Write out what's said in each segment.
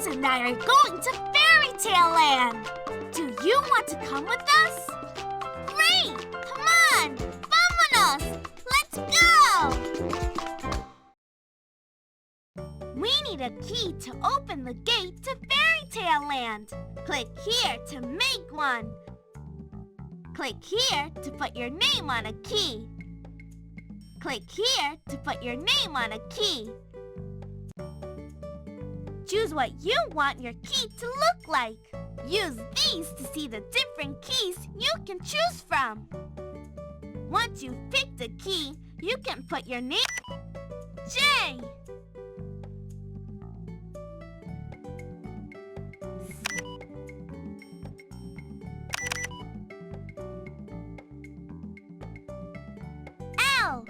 Boots and I are going to Fairytale Land. Do you want to come with us? Great! Come on! Vámonos! Let's go! We need a key to open the gate to Fairytale Land. Click here to make one. Click here to put your name on a key. Click here to put your name on a key. Choose what you want your key to look like. Use these to see the different keys you can choose from. Once you've picked a key, you can put your name J. L.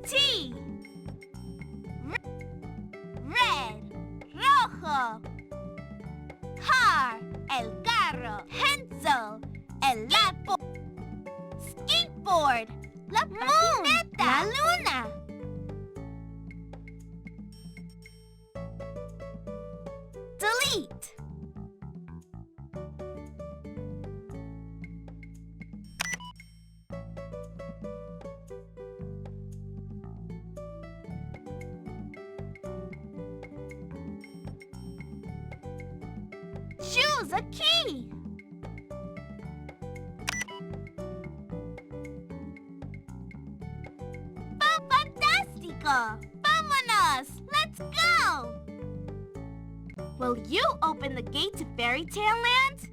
T. Red, rojo. Car, el carro. Pencil, el lápiz. Skateboard, la patineta. La luna. Delete. Choose a key. Fantástico! Vámonos! Let's go! Will you open the gate to Fairytale Land?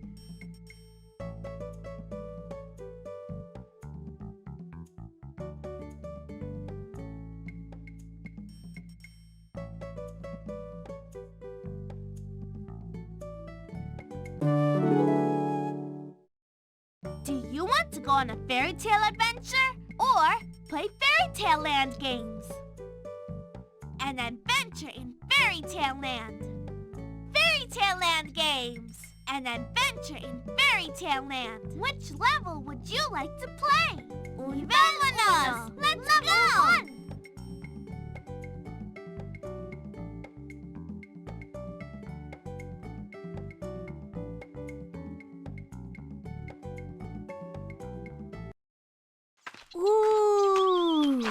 Do you want to go on a Fairytale Adventure or play Fairytale Land games? An adventure in Fairytale Land. Fairytale Land games. An adventure in Fairytale Land. Which level would you like to play? Vámonos! Let's go! Ooh!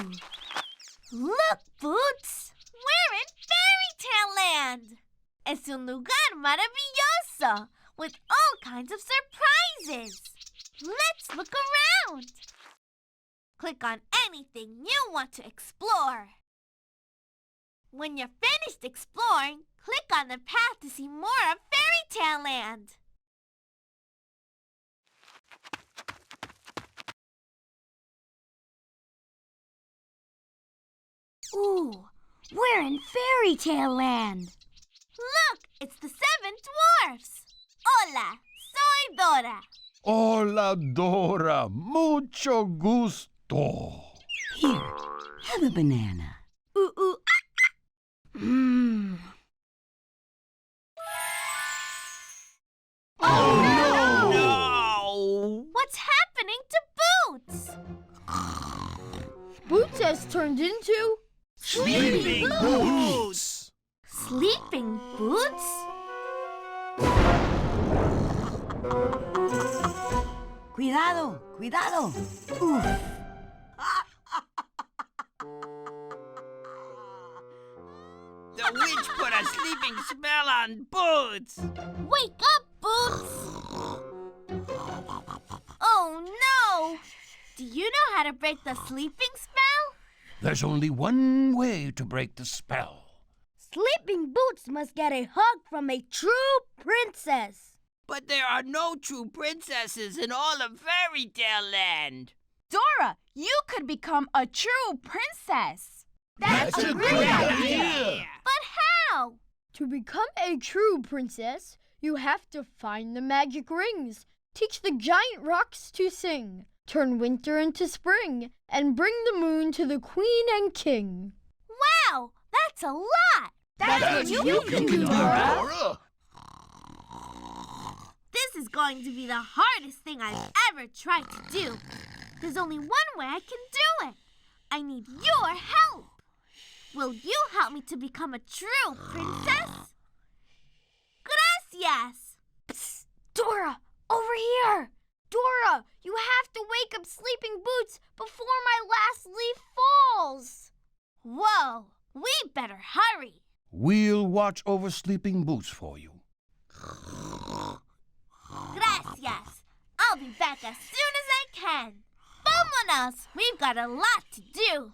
Look, Boots! We're in Fairytale Land! Es un lugar maravilloso with all kinds of surprises. Let's look around. Click on anything you want to explore. When you're finished exploring, click on the path to see more of Fairytale Land. Ooh, we're in Fairytale Land. Look, it's the 7 dwarfs. Hola, soy Dora. Hola, Dora. Mucho gusto. Here, have a banana. Ooh, ooh, Mmm. Oh, No! What's happening to Boots? Boots has turned into Sleeping Boots! Sleeping Boots? Cuidado, cuidado. Oof. The witch put a sleeping spell on Boots! Wake up, Boots! Oh, no! Do you know how to break the sleeping spell? there's only one way to break the spell. Sleeping Boots must get a hug from a true princess. But there are no true princesses in all of Fairytale Land. Dora, you could become a true princess. That's a great idea. But how? To become a true princess, you have to find the magic rings, teach the giant rocks to sing, turn winter into spring, and bring the moon to the queen and king. Wow, that's a lot! That's what you can do, Dora. This is going to be the hardest thing I've ever tried to do. There's only one way I can do it. I need your help. Will you help me to become a true princess? Gracias! Psst, Dora, over here! Dora, you have to wake up Sleeping Boots before my last leaf falls. Whoa, we better hurry. We'll watch over Sleeping Boots for you. Gracias. I'll be back as soon as I can. Vámonos! We've got a lot to do.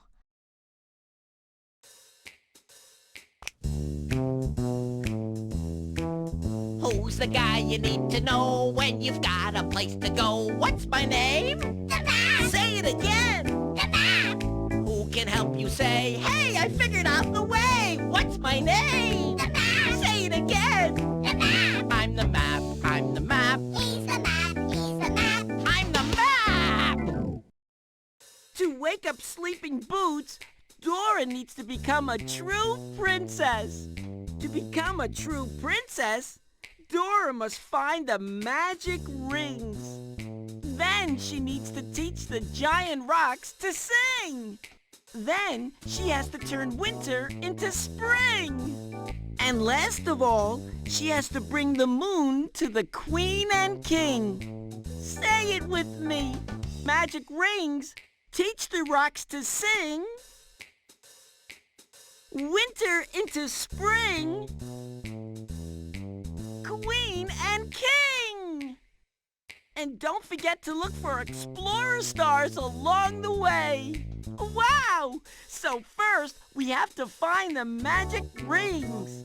Who's the guy you need to know when you've got a place to go? What's my name? The map! Say it again! The map! Who can help you say, hey, I figured out the way? What's my name? The map! Say it again! The map! I'm the map, I'm the map. He's the map, he's the map. I'm the map! To wake up Sleeping Boots, Dora needs to become a true princess. To become a true princess, Dora must find the magic rings. Then she needs to teach the giant rocks to sing. Then she has to turn winter into spring. And last of all, she has to bring the moon to the queen and king. Say it with me. Magic rings teach the rocks to sing. Winter into spring. Queen and king! And don't forget to look for explorer stars along the way. Wow! So first, we have to find the magic rings.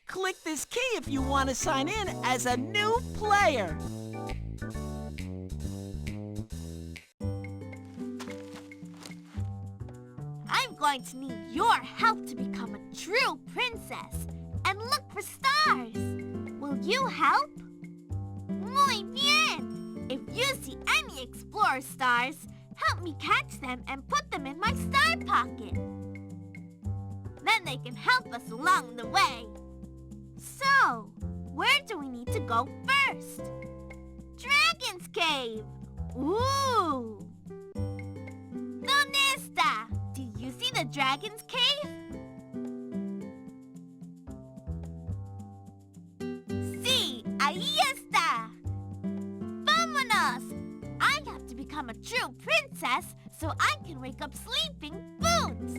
Click this key if you want to sign in as a new player. I'm going to need your help to become a true princess and look for stars. Will you help? Muy bien! If you see any explorer stars, help me catch them and put them in my star pocket. Then they can help us along the way. So, where do we need to go first? Dragon's Cave! Ooh! ¿Dónde está? Do you see the Dragon's Cave? Sí, ahí está! Vámonos! I have to become a true princess so I can wake up Sleeping Boots!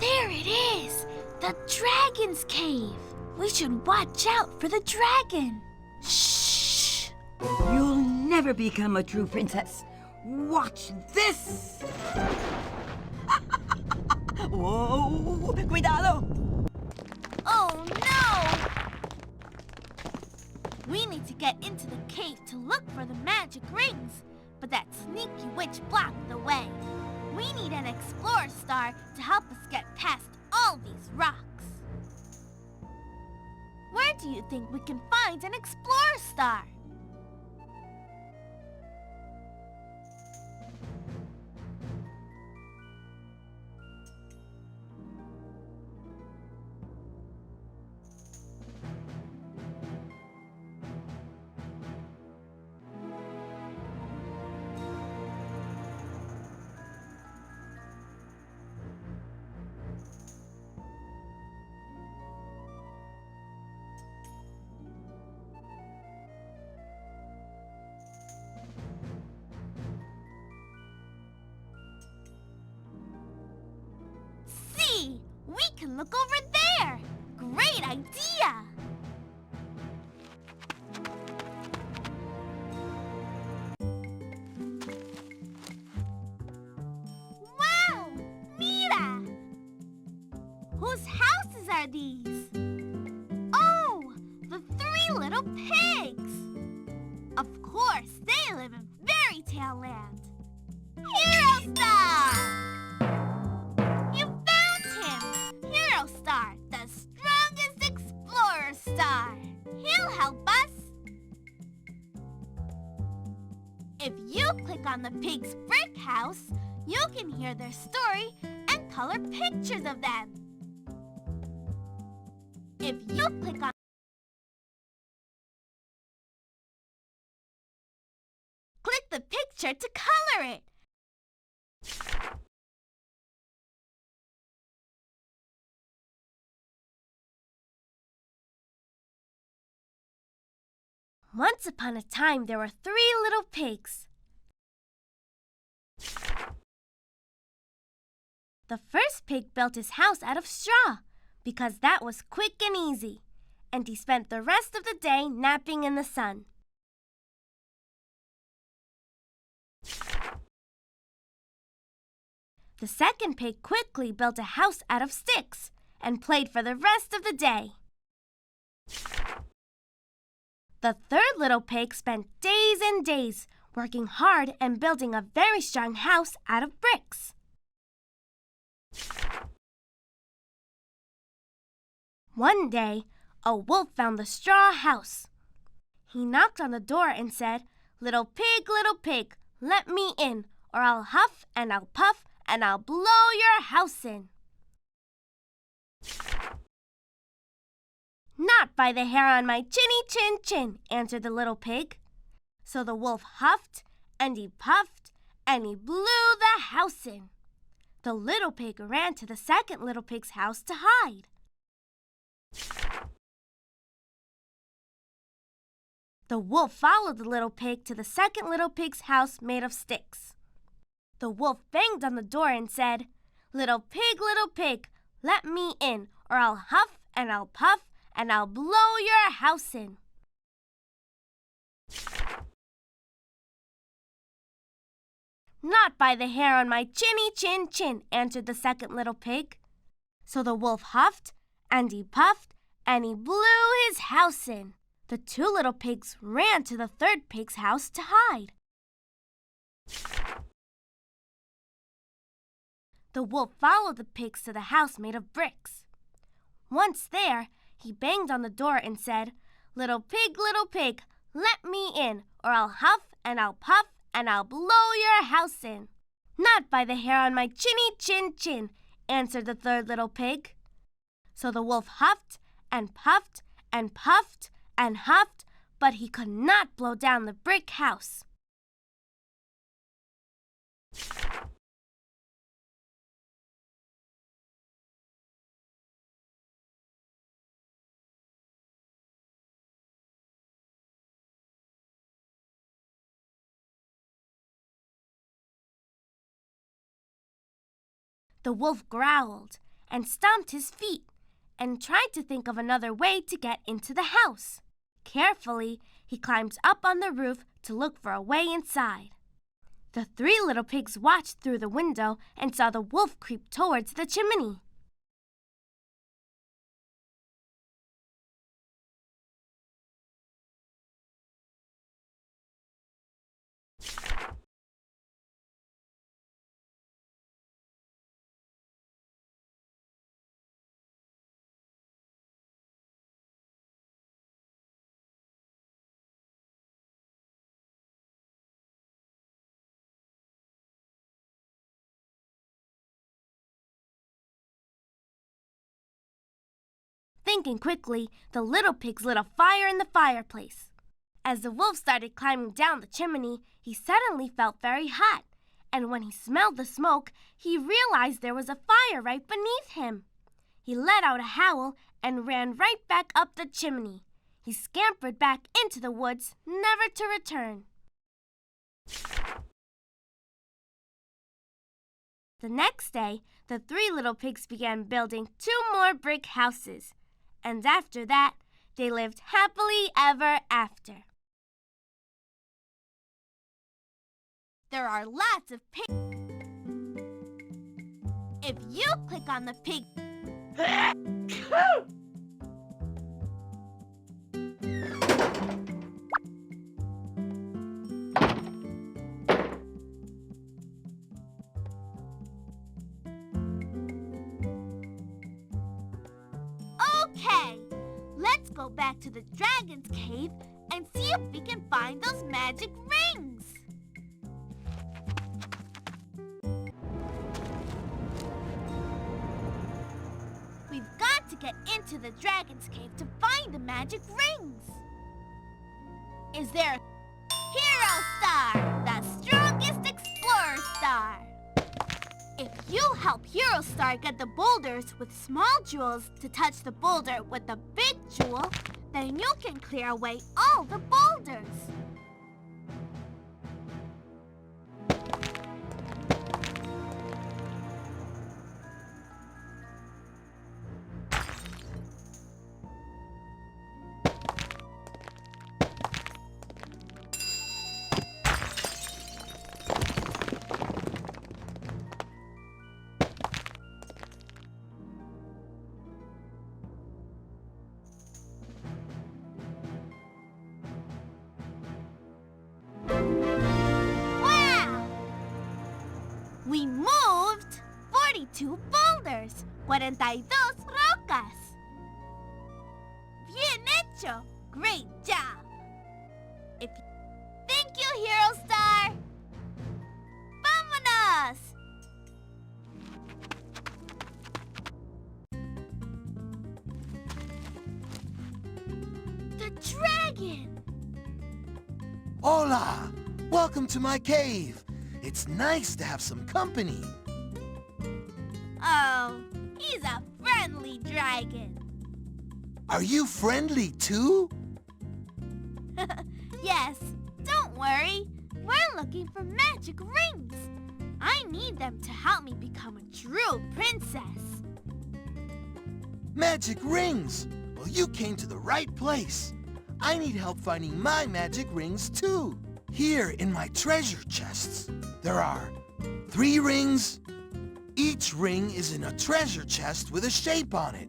There it is! The Dragon's Cave! We should watch out for the dragon! Shh! You'll never become a true princess. Watch this! Whoa! Cuidado! Oh no! We need to get into the cave to look for the magic rings, but that sneaky witch blocked the way. We need an explorer star to help us get past all these rocks. Where do you think we can find an explorer star? We can look over there! Great! idea! Wow! Mira! Whose houses are these? Oh, the three little pigs! Of course, they live in Fairytale Land. Hero Star! You found him! Hero Star, the strongest explorer star. He'll help us. If you click on the pig's brick house, you can hear their story and color pictures of them. If you click on the picture to color it. Once upon a time, there were three little pigs. The first pig built his house out of straw because that was quick and easy, and he spent the rest of the day napping in the sun. The second pig quickly built a house out of sticks and played for the rest of the day. The third little pig spent days and days working hard and building a very strong house out of bricks. One day, a wolf found the straw house. He knocked on the door and said, little pig, let me in, or I'll huff and I'll puff and I'll blow your house in." "Not by the hair on my chinny chin chin," answered the little pig. So the wolf huffed and he puffed and he blew the house in. The little pig ran to the second little pig's house to hide. The wolf followed the little pig to the second little pig's house made of sticks. The wolf banged on the door and said, little pig, let me in, or I'll huff and I'll puff and I'll blow your house in." "Not by the hair on my chinny chin chin," answered the second little pig. So the wolf huffed and he puffed and he blew his house in. The two little pigs ran to the third pig's house to hide. The wolf followed the pigs to the house made of bricks. Once there, he banged on the door and said, little pig, let me in, or I'll huff and I'll puff and I'll blow your house in." "Not by the hair on my chinny chin chin," answered the third little pig. So the wolf huffed and puffed and puffed and huffed, but he could not blow down the brick house. The wolf growled and stomped his feet and tried to think of another way to get into the house. Carefully, he climbed up on the roof to look for a way inside. The three little pigs watched through the window and saw the wolf creep towards the chimney. Thinking quickly, the little pigs lit a fire in the fireplace. As the wolf started climbing down the chimney, he suddenly felt very hot, and when he smelled the smoke, he realized there was a fire right beneath him. He let out a howl and ran right back up the chimney. He scampered back into the woods, never to return. The next day, the three little pigs began building 2 more brick houses. And after that, they lived happily ever after. There are lots of pigs. If you click on the pig... Okay, let's go back to the dragon's cave and see if we can find those magic rings. We've got to get into the dragon's cave to find the magic rings. Is there a hero star, the strongest explorer star? If you help Hero Star get the boulders with small jewels to touch the boulder with the big jewel, then you can clear away all the boulders. Wow! We moved 42 boulders, 42 rocas. Bien hecho! Great job! Thank you, Hero Star! ¡Vámonos! The dragon! Hola! Welcome to my cave. It's nice to have some company. Oh, he's a friendly dragon. Are you friendly too? Yes, don't worry. We're looking for magic rings. I need them to help me become a true princess. Magic rings! Well, you came to the right place. I need help finding my magic rings too. Here in my treasure chests, there are 3 rings. Each ring is in a treasure chest with a shape on it.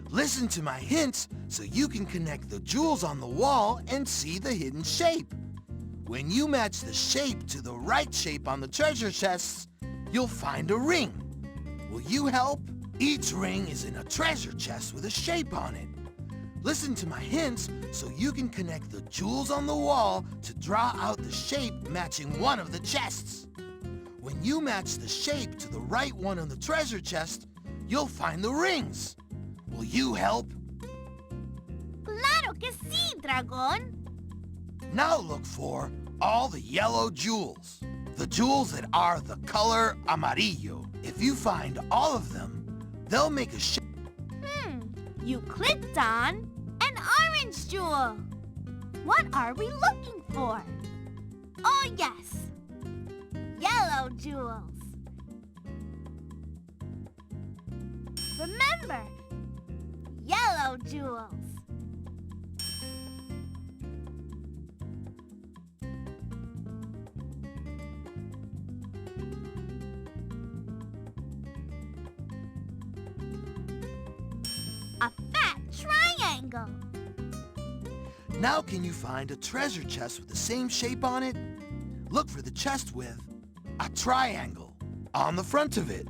Listen to my hints so you can connect the jewels on the wall and see the hidden shape. When you match the shape to the right shape on the treasure chests, you'll find a ring. Will you help? Each ring is in a treasure chest with a shape on it. Listen to my hints so you can connect the jewels on the wall to draw out the shape matching one of the chests. When you match the shape to the right one on the treasure chest, you'll find the rings. Will you help? Claro que sí, dragón. Now look for all the yellow jewels. The jewels that are the color amarillo. If you find all of them, they'll make a shape. You clicked on an orange jewel. What are we looking for? Oh, yes. Yellow jewels. Remember, yellow jewels. A fat triangle. Now can you find a treasure chest with the same shape on it? Look for the chest with a triangle on the front of it.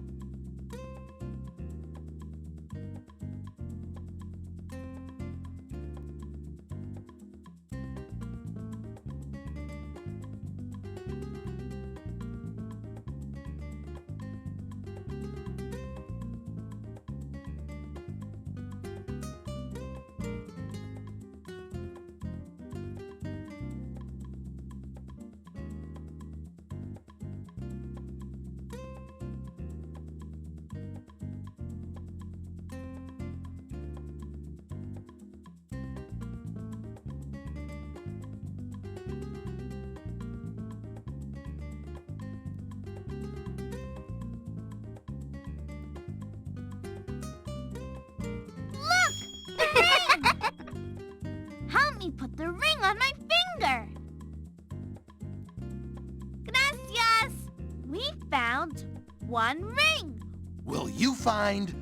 found one ring. Will you find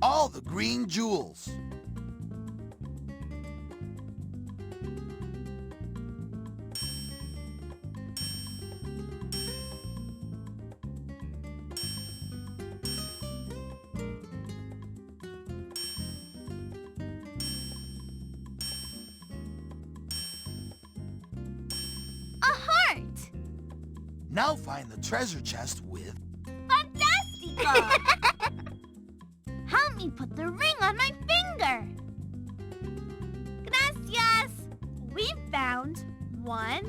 all the green jewels? A heart. Now find the treasure chest with... Fantastico! Help me put the ring on my finger. Gracias. We found 1,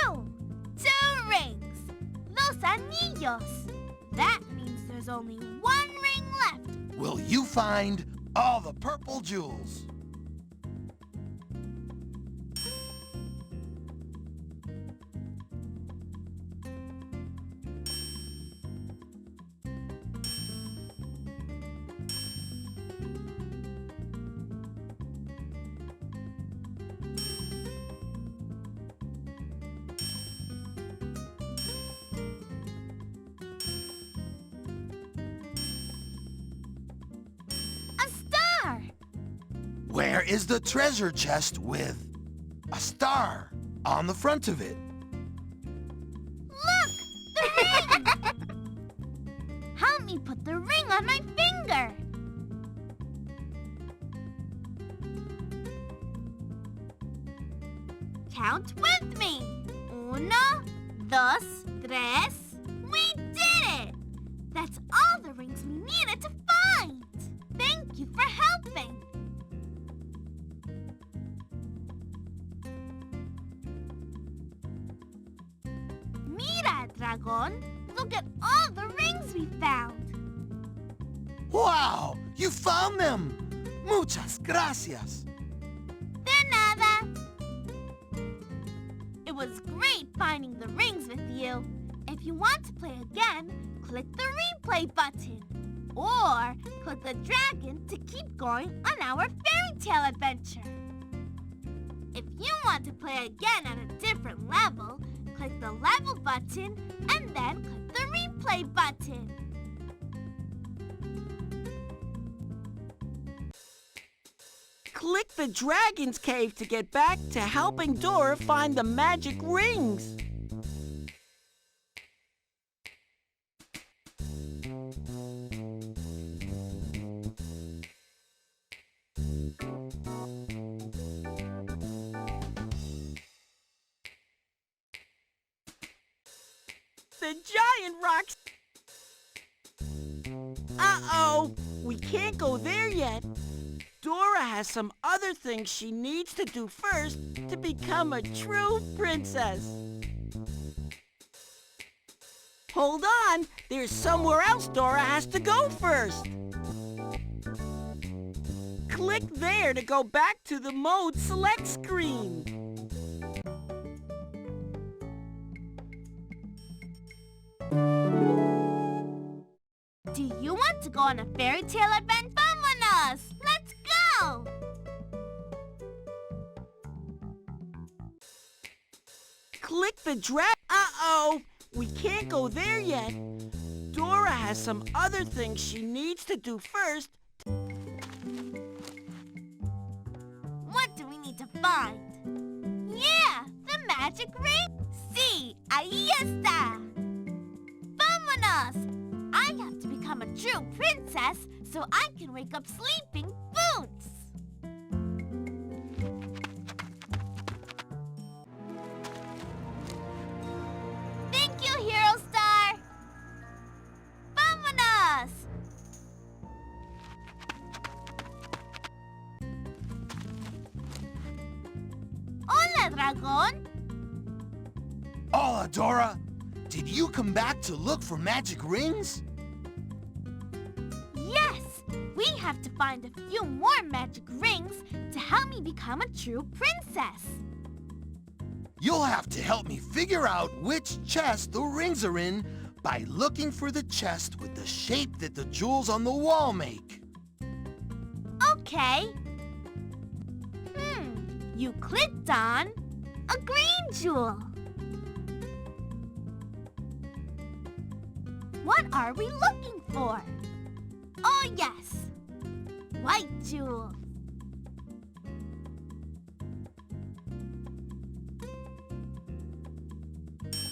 2. 2 rings. Los anillos. That means there's only one ring left. Will you find all the purple jewels? A star. Where is the treasure chest with a star on the front of it? Look! The ring! Help me put the ring on my finger. Count with me. 1, 2, 3. We did it! That's all the rings we needed to find. Thank you for helping. Mira, Dragon. Look at all the rings we found. Wow! You found them! Muchas gracias! De nada. It was great finding the rings with you. If you want to play again, click the replay button. Or click the dragon to keep going on our fairytale adventure. If you want to play again at a different level, click the level button and then click the replay button. Click the dragon's cave to get back to helping Dora find the magic rings. The giant rocks. Uh-oh, we can't go there yet. Dora has some other things she needs to do first to become a true princess. Hold on, there's somewhere else Dora has to go first. Click there to go back to the mode select screen. Do you want to go on a fairytale adventure? Vámonos! Let's go! Click the Uh-oh, we can't go there yet. Dora has some other things she needs to do first. What do we need to find? Yeah, the magic ring. Sí, ahí está. Vámonos! I have to become a true princess so I can wake up sleeping boots. Thank you, Hero Star. Vámonos! Hola, Dragón. Hola, Dora! Did you come back to look for magic rings? Yes, we have to find a few more magic rings to help me become a true princess. You'll have to help me figure out which chest the rings are in by looking for the chest with the shape that the jewels on the wall make. Okay. You clicked on a green jewel. What are we looking for? Oh, yes. White jewel.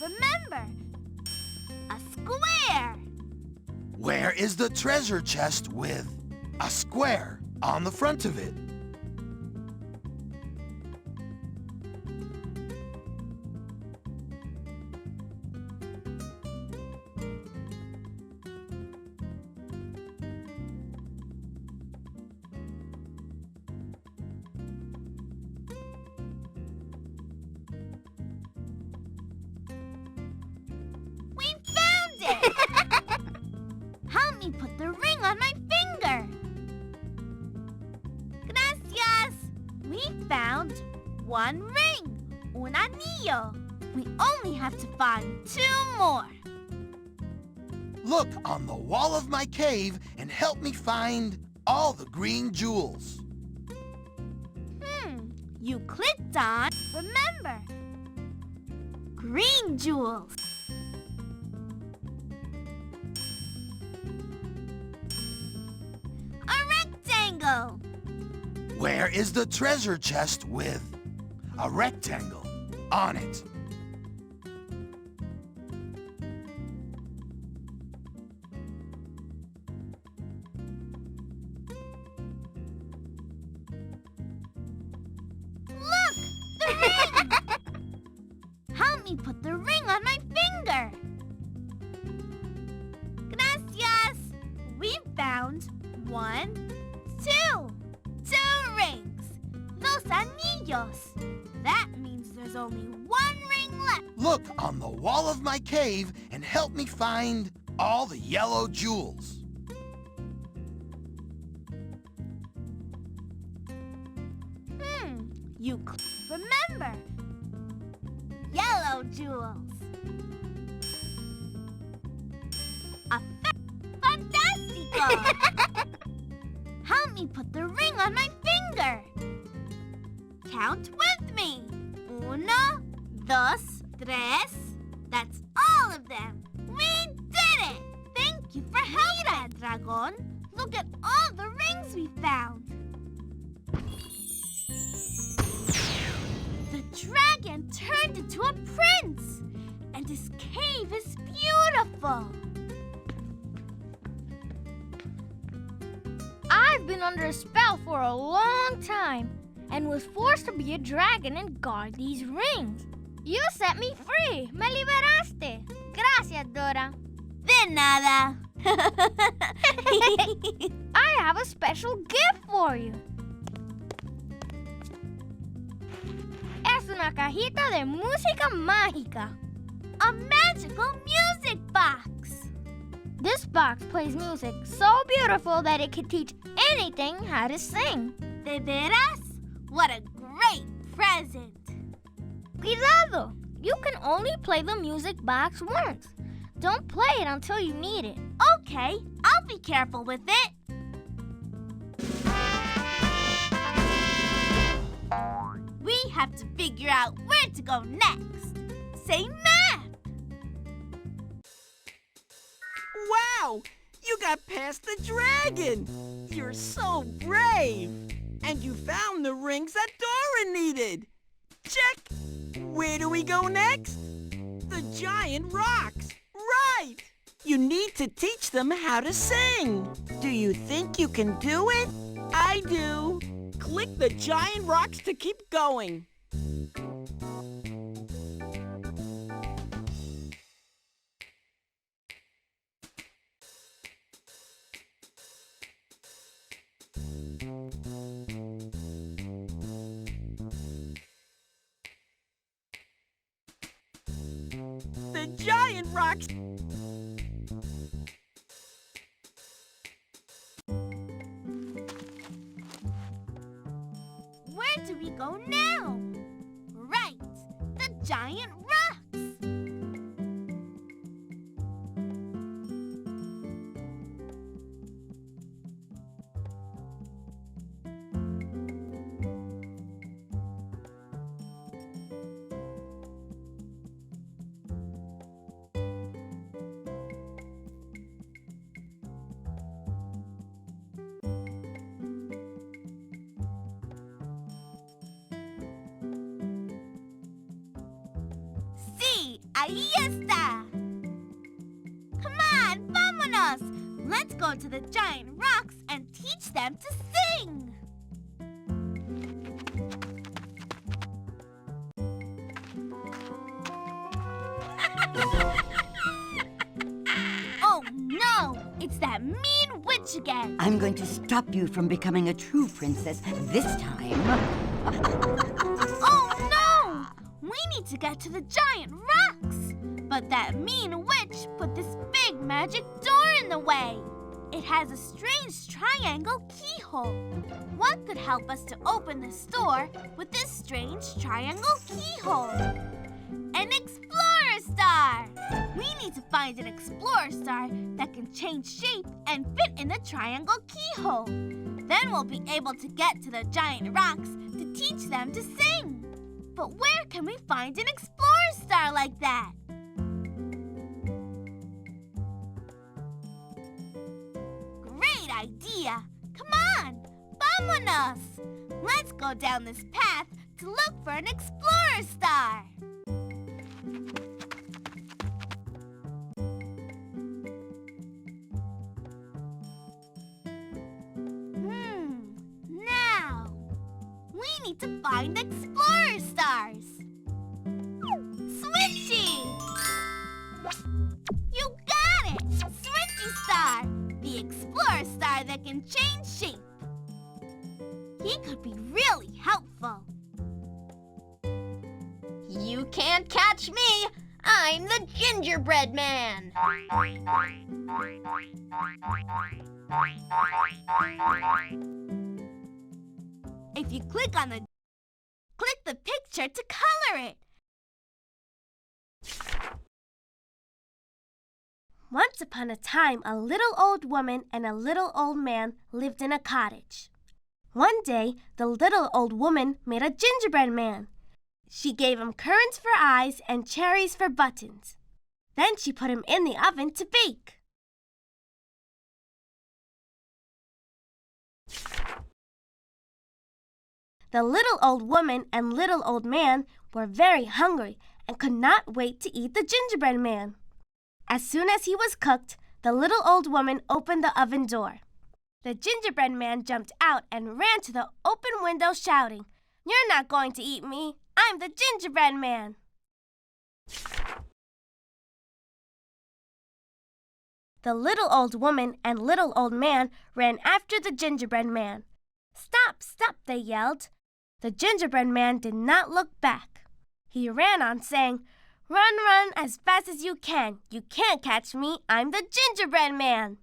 Remember, a square. Where is the treasure chest with a square on the front of it? We found it! Help me put the ring on my finger. Gracias. We found one ring, un anillo. We only have to find 2 more. Look on the wall of my cave and help me find all the green jewels. You clicked on, remember, green jewels. A rectangle. Where is the treasure chest with a rectangle on it? Look, the ring. Help me put the ring on my finger. Gracias. We found 1, 2. 2 rings. Los anillos. That means there's only 1 ring left. Look on the wall of my cave and help me find all the yellow jewels. Remember, yellow jewels. A fantastico. Help me put the ring on my finger. Count with me. 1, 2, 3. That's all of them. We did it. Thank you for helping, Dragon. Look at all the rings we found. The dragon turned into a prince, and his cave is beautiful. I've been under a spell for a long time and was forced to be a dragon and guard these rings. You set me free. Me liberaste. Gracias, Dora. De nada. I have a special gift for you. Es una cajita de música mágica. A magical music box. This box plays music so beautiful that it can teach anything how to sing. ¿De veras? What a great present. Cuidado! You can only play the music box once. Don't play it until you need it. Okay, I'll be careful with it. We have to figure out where to go next. Say map. Wow! You got past the dragon! You're so brave! And you found the rings that Dora needed! Check! Where do we go next? The giant rocks! Right! You need to teach them how to sing! Do you think you can do it? I do! Click the giant rocks to keep going. The giant rocks. Where do we go now? Right, the giant rocks. Ahí está! Come on, vámonos! Let's go to the giant rocks and teach them to sing! Oh no! It's that mean witch again! I'm going to stop you from becoming a true princess this time. Oh no! We need to get to the giant rocks! But that mean witch put this big magic door in the way. It has a strange triangle keyhole. What could help us to open this door with this strange triangle keyhole? An explorer star! We need to find an explorer star that can change shape and fit in the triangle keyhole. Then we'll be able to get to the giant rocks to teach them to sing. But where can we find an explorer star like that? Great idea! Come on! Vámonos! Let's go down this path to look for an explorer star. Now, we need to find explorer stars. Switchy! You got it! Switchy star! The explorer star that can change shape. He could be really helpful. You can't catch me! I'm the Gingerbread Man! If you click the picture to color it. Once upon a time, a little old woman and a little old man lived in a cottage. One day, the little old woman made a gingerbread man. She gave him currants for eyes and cherries for buttons. Then she put him in the oven to bake. The little old woman and little old man were very hungry and could not wait to eat the gingerbread man. As soon as he was cooked, the little old woman opened the oven door. The gingerbread man jumped out and ran to the open window shouting, "You're not going to eat me! I'm the gingerbread man!" The little old woman and little old man ran after the gingerbread man. "Stop, stop," they yelled. The gingerbread man did not look back. He ran on saying, "Run, run as fast as you can. You can't catch me. I'm the gingerbread man."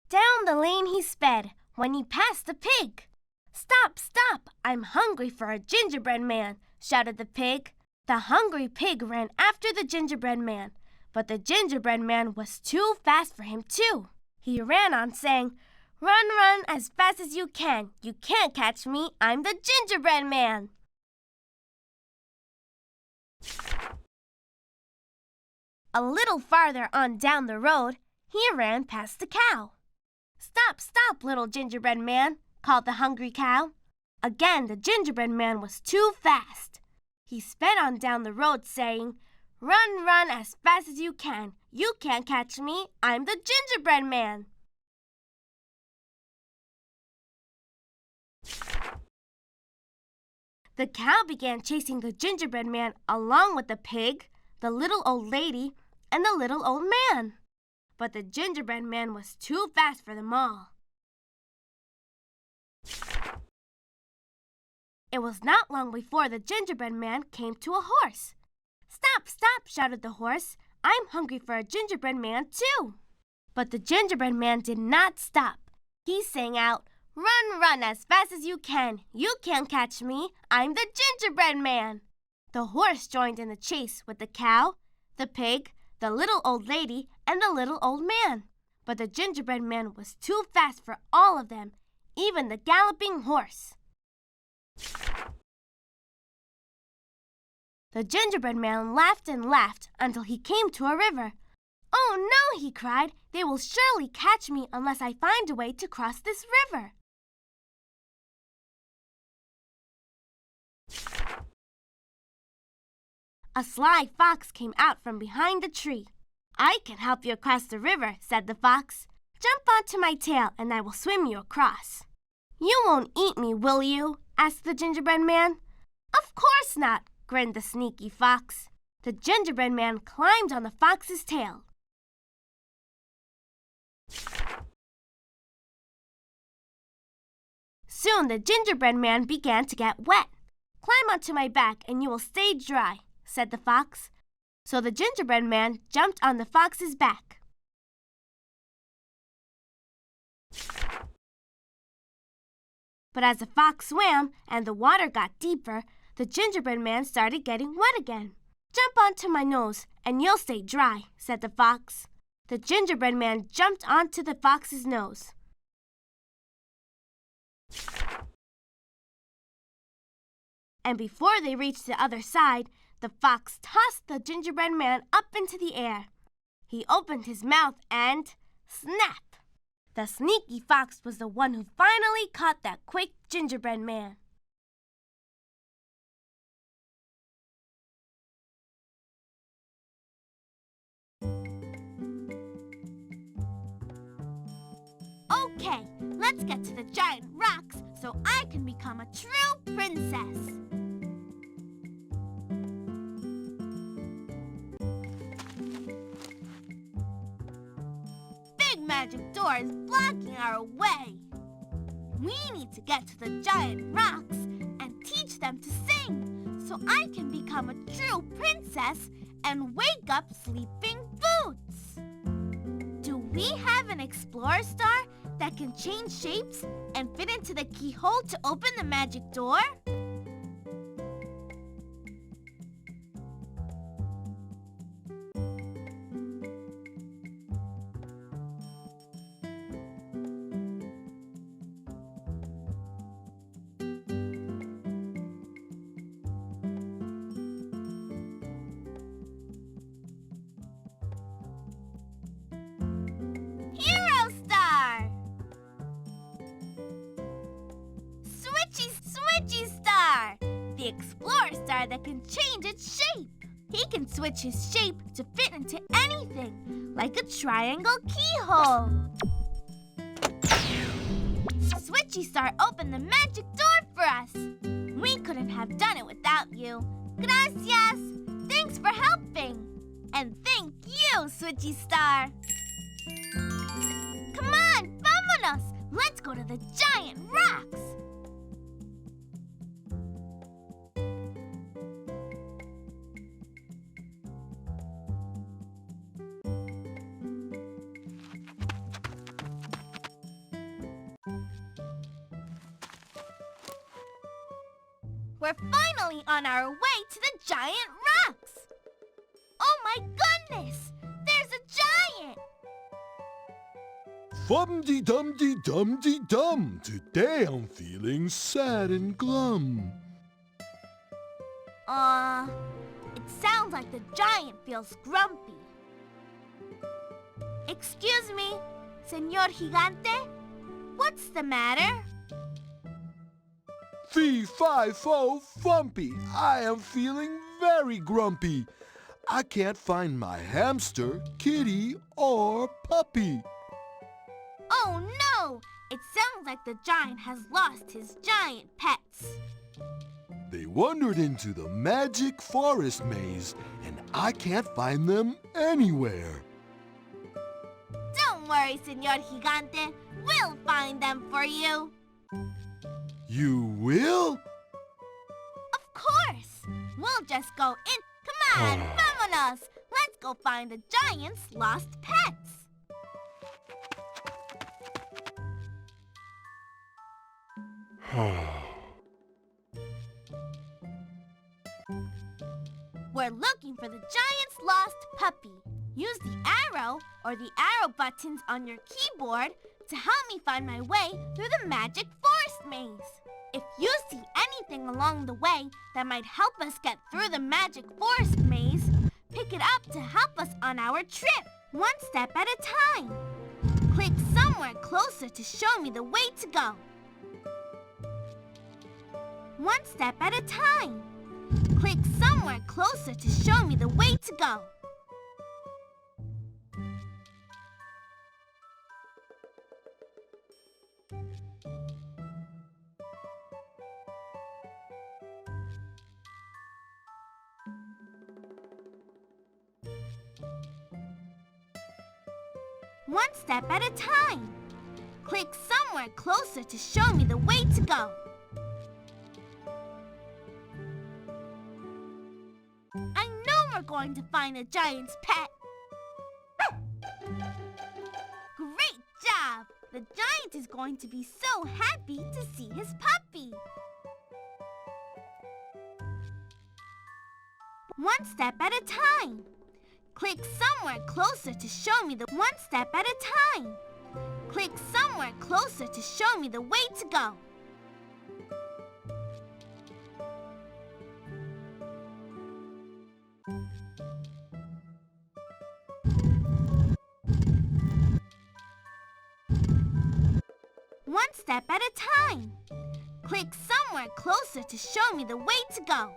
Down the lane he sped when he passed the pig. "Stop, stop! I'm hungry for a gingerbread man," shouted the pig. The hungry pig ran after the gingerbread man, but the gingerbread man was too fast for him too. He ran on saying, "Run, run as fast as you can. You can't catch me. I'm the gingerbread man." A little farther on down the road, he ran past the cow. "Stop, stop, little gingerbread man," called the hungry cow. Again, the gingerbread man was too fast. He sped on down the road saying, "Run, run as fast as you can. You can't catch me. I'm the gingerbread man." The cow began chasing the gingerbread man along with the pig, the little old lady, and the little old man. But the gingerbread man was too fast for them all. It was not long before the gingerbread man came to a horse. "Stop, stop," shouted the horse. "I'm hungry for a gingerbread man too." But the gingerbread man did not stop. He sang out, "Run, run as fast as you can. You can't catch me. I'm the gingerbread man." The horse joined in the chase with the cow, the pig, the little old lady, and the little old man. But the gingerbread man was too fast for all of them, even the galloping horse. The gingerbread man laughed and laughed until he came to a river. "Oh no," he cried, "they will surely catch me unless I find a way to cross this river." A sly fox came out from behind the tree. "I can help you across the river," said the fox. "Jump onto my tail and I will swim you across." "You won't eat me, will you?" asked the gingerbread man. "Of course not," grinned the sneaky fox. The gingerbread man climbed on the fox's tail. Soon the gingerbread man began to get wet. "Climb onto my back and you will stay dry," said the fox. So the gingerbread man jumped on the fox's back. But as the fox swam and the water got deeper, the gingerbread man started getting wet again. "Jump onto my nose and you'll stay dry," said the fox. The gingerbread man jumped onto the fox's nose. And before they reached the other side, the fox tossed the gingerbread man up into the air. He opened his mouth and snap! The sneaky fox was the one who finally caught that quick gingerbread man. Okay, let's get to the giant rocks so I can become a true princess. Big magic door is blocking our way. We need to get to the giant rocks and teach them to sing so I can become a true princess and wake up sleeping Boots. Do we have an explorer star that can change shapes and fit into the keyhole to open the magic door? The explorer star that can change its shape. He can switch his shape to fit into anything, like a triangle keyhole. Switchy Star opened the magic door for us. We couldn't have done it without you. Gracias! Thanks for helping. And thank you, Switchy Star. Come on, vámonos! Let's go to the giant rocks. We're finally on our way to the giant rocks. Oh my goodness! There's a giant! Fum-de-dum-de-dum-de-dum. Today I'm feeling sad and glum. It sounds like the giant feels grumpy. Excuse me, Señor Gigante? What's the matter? Fee-fi-fo-fumpy. I am feeling very grumpy. I can't find my hamster, kitty, or puppy. Oh no! It sounds like the giant has lost his giant pets. They wandered into the magic forest maze, and I can't find them anywhere. Don't worry, Señor Gigante. We'll find them for you. You will? Of course! We'll just go in. Come on, vámonos! Let's go find the giant's lost pets. We're looking for the giant's lost puppy. Use the arrow or the arrow buttons on your keyboard to help me find my way through the magic forest maze. If you see anything along the way that might help us get through the magic forest maze, pick it up to help us on our trip, one step at a time. Click somewhere closer to show me the way to go. One step at a time. Click somewhere closer to show me the way to go. One step at a time. Click somewhere closer to show me the way to go. I know we're going to find a giant's pet. Great job! The giant is going to be so happy to see his puppy. One step at a time. Click somewhere closer to show me the one step at a time. Click somewhere closer to show me the way to go. One step at a time. Click somewhere closer to show me the way to go.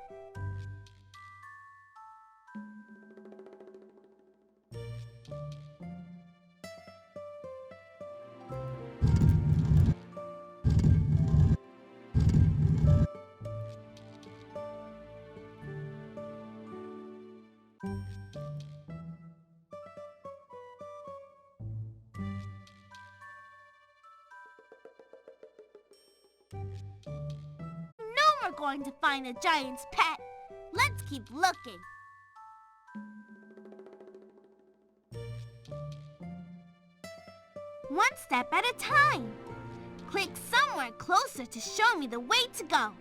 We're going to find a giant's pet. Let's keep looking. One step at a time. Click somewhere closer to show me the way to go.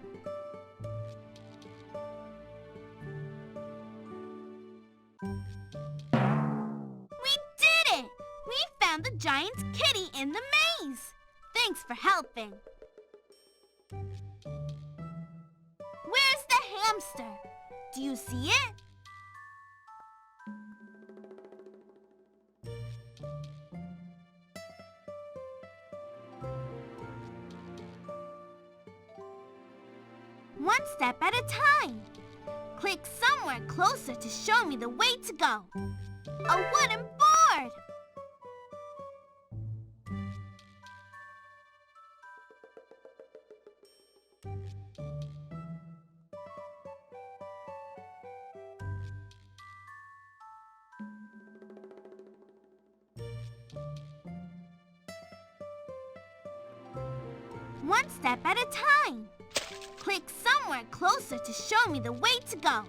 We did it! We found the giant's kitty in the maze. Thanks for helping. Where's the hamster? Do you see it? One step at a time. Click somewhere closer to show me the way to go. A wooden board! One step at a time. Click somewhere closer to show me the way to go.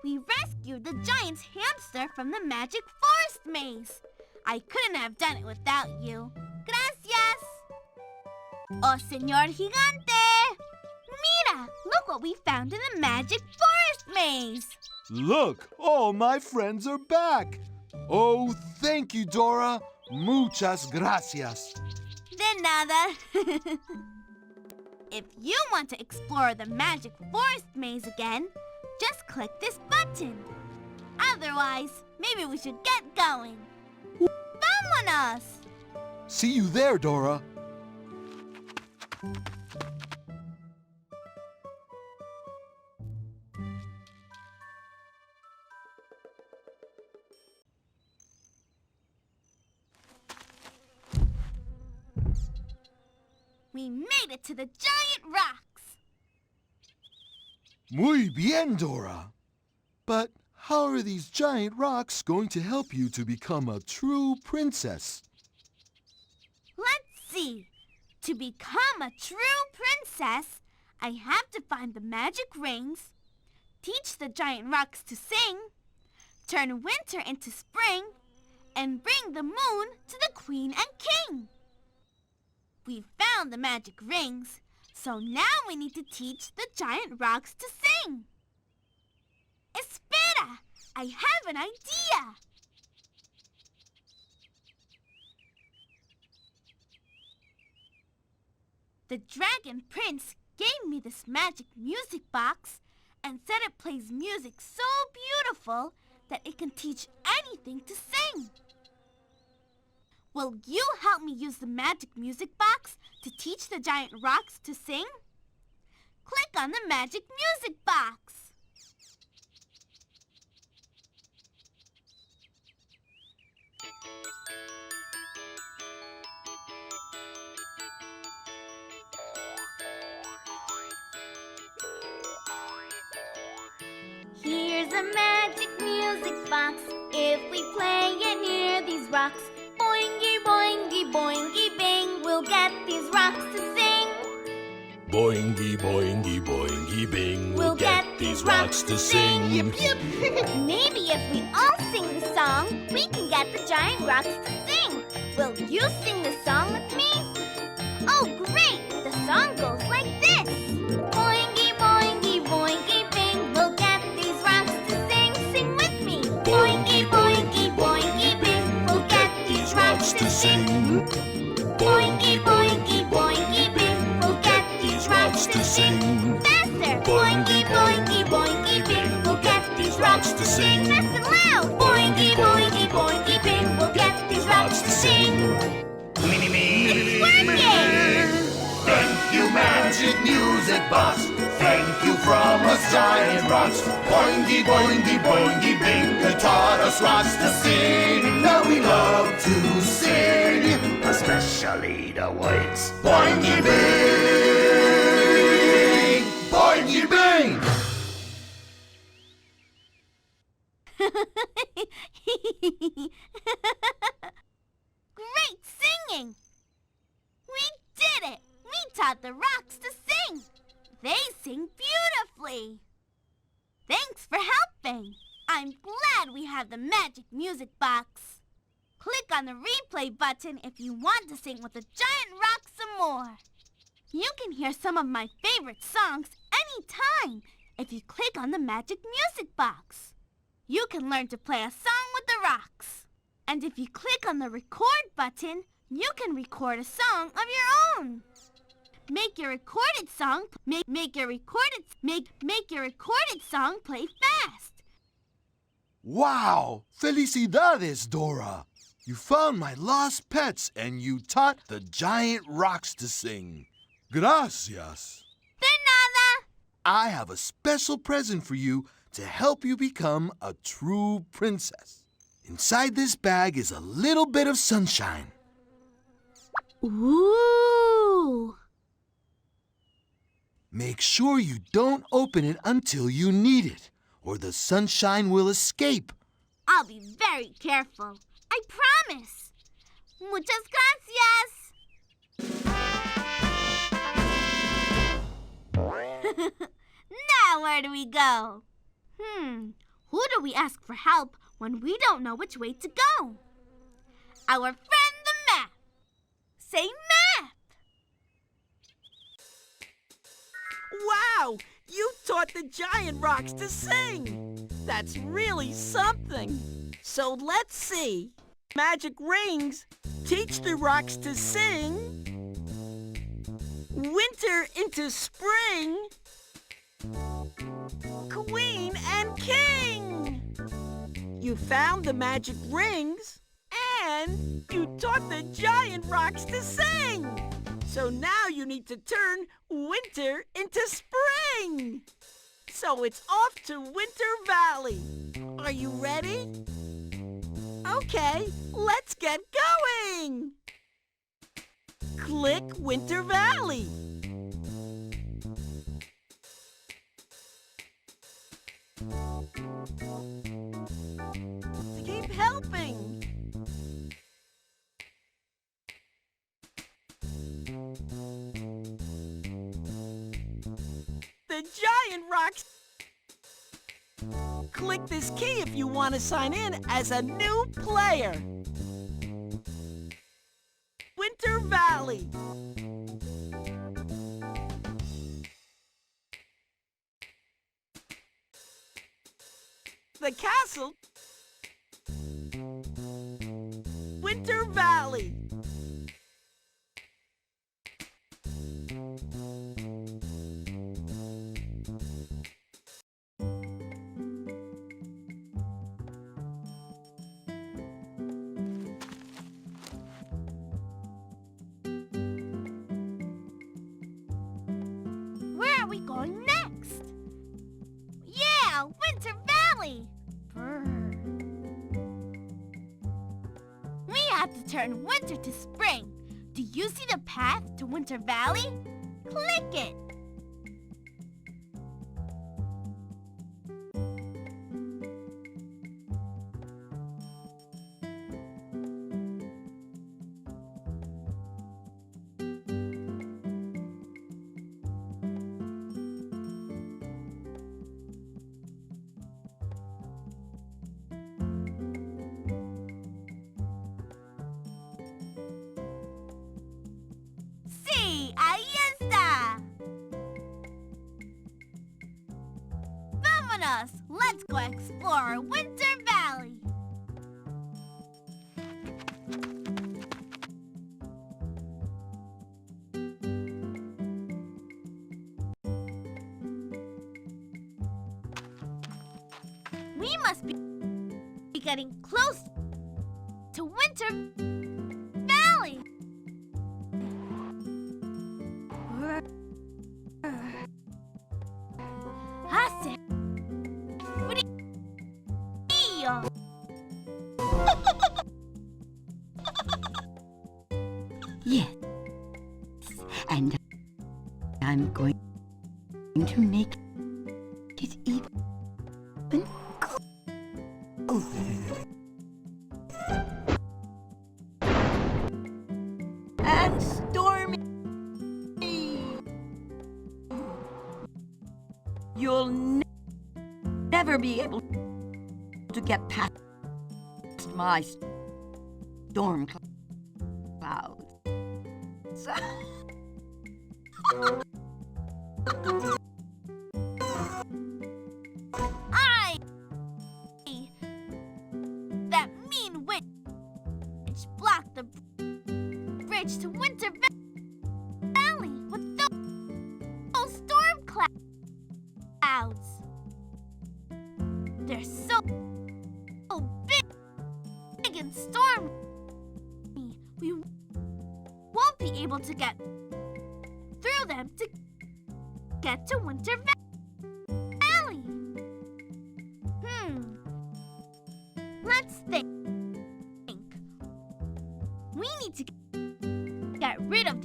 We rescued the giant's hamster from the magic forest maze. I couldn't have done it without you. Gracias! Oh, señor gigante! Mira! Look what we found in the magic forest maze! Look, all my friends are back. Oh, thank you, Dora. Muchas gracias. De nada. If you want to explore the magic forest maze again, just click this button. Otherwise, maybe we should get going. Vámonos! See you there, Dora. We made it to the giant rocks. Muy bien, Dora. But how are these giant rocks going to help you to become a true princess? Let's see. To become a true princess, I have to find the magic rings, teach the giant rocks to sing, turn winter into spring, and bring the moon to the queen and king. We found the magic rings, so now we need to teach the giant rocks to sing. Espera! I have an idea! The Dragon Prince gave me this magic music box and said it plays music so beautiful that it can teach anything to sing. Will you help me use the magic music box to teach the giant rocks to sing? Click on the magic music box. Here's a magic music box. If we play it near these rocks, boingy, boingy, boingy, bing, we'll get these rocks to sing. Boingy, boingy, boingy, bing, We'll get these rocks to sing. Yip, yip. Maybe if we all sing the song, we can get the giant rocks to sing. Will you sing the song with me? Oh, great! The song goes like this. Boingy, boingy, boingy, bing, we'll get these rocks to sing. Sing with me. Boingy, boingy, boingy, bing, we'll get these rocks to sing. Boingy, boingy, boingy, bing, we'll get these rocks to sing. Faster! Boingy, boingy, boingy, bing, we'll get these rocks to sing. Fast and loud! Boingy, boingy, boingy, bing, we'll get these rocks to sing. It's working! Thank you, magic music box. Thank you from us giant rocks. Boingy, boingy, boingy, bing. You taught us rocks to sing. Now we love to sing, especially the words. Boingy, bing! Boingy, bing! Great singing! We did it! We taught the rocks to sing! They sing beautifully! Thanks for helping! I'm glad we have the magic music box. Click on the replay button if you want to sing with the giant rocks some more. You can hear some of my favorite songs anytime if you click on the magic music box. You can learn to play a song with the rocks. And if you click on the record button, you can record a song of your own. Make your recorded song make your recorded song play fast. Wow! Felicidades, Dora! You found my lost pets and you taught the giant rocks to sing. Gracias! De nada! I have a special present for you to help you become a true princess. Inside this bag is a little bit of sunshine. Ooh! Make sure you don't open it until you need it, or the sunshine will escape. I'll be very careful. I promise. Muchas gracias. Now where do we go? Who do we ask for help when we don't know which way to go? Our friend the map. Say map. Wow! You taught the giant rocks to sing! That's really something! So let's see. Magic rings teach the rocks to sing. Winter into spring. Queen and king! You found the magic rings and you taught the giant rocks to sing! So now you need to turn winter into spring! So it's off to Winter Valley. Are you ready? Okay, let's get going! Click Winter Valley. Keep helping. The giant rocks. Click this key if you want to sign in as a new player. Winter Valley. The castle. Winter Valley. are we going next? Yeah, Winter Valley! Brr. We have to turn winter to spring. Do you see the path to Winter Valley? Click it! Sí, ahí está. Vámonos. Let's go explore Winter Valley. We must be getting close to Winter Valley. Hace frío. Yes. And I'm going to make it even colder. And stormy. You'll never be able to get past my storm clouds. That mean witch blocked the bridge to Winter Valley with those storm clouds. They're so big and stormy. We won't be able to get through them to get to Winter Valley. Let's think. We need to get rid of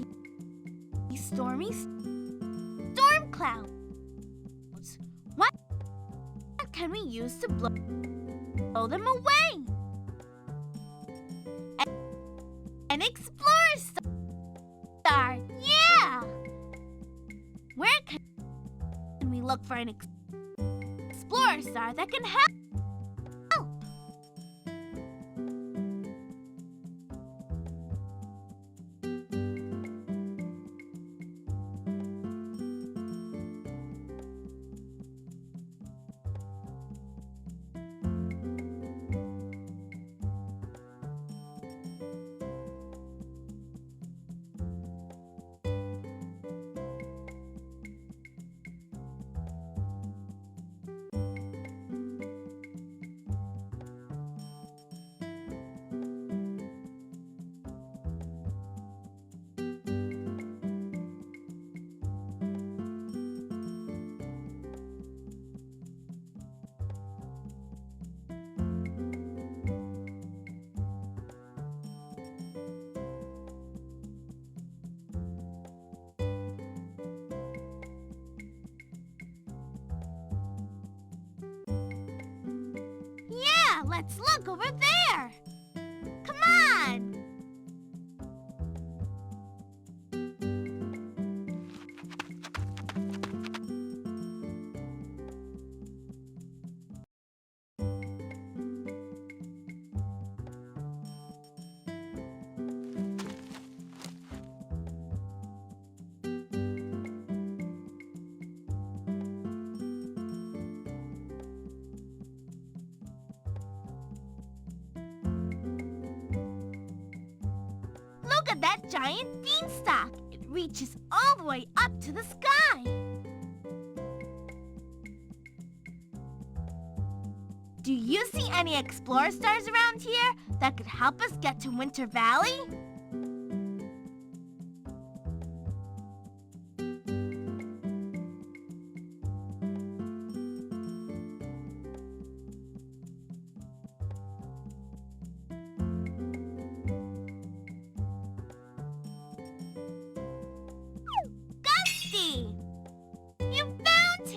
these stormy storm clouds. What can we use to blow them away? An explorer star. Yeah! Where can we look for an explorer star that can help? Let's look over there. Come on. Look at that giant beanstalk. It reaches all the way up to the sky. Do you see any explorer stars around here that could help us get to Winter Valley?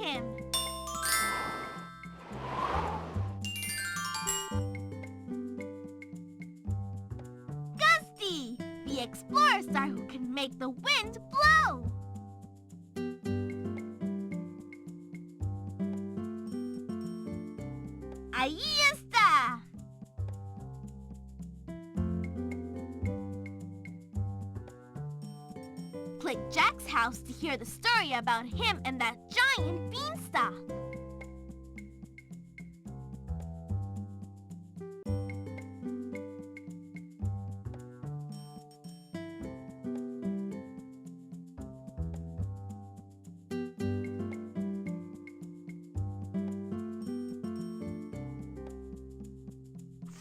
him. Gusty, the explorer star who can make the wind blow. Ahí está. Click Jack's house to hear the story about him and that giant beanstalk.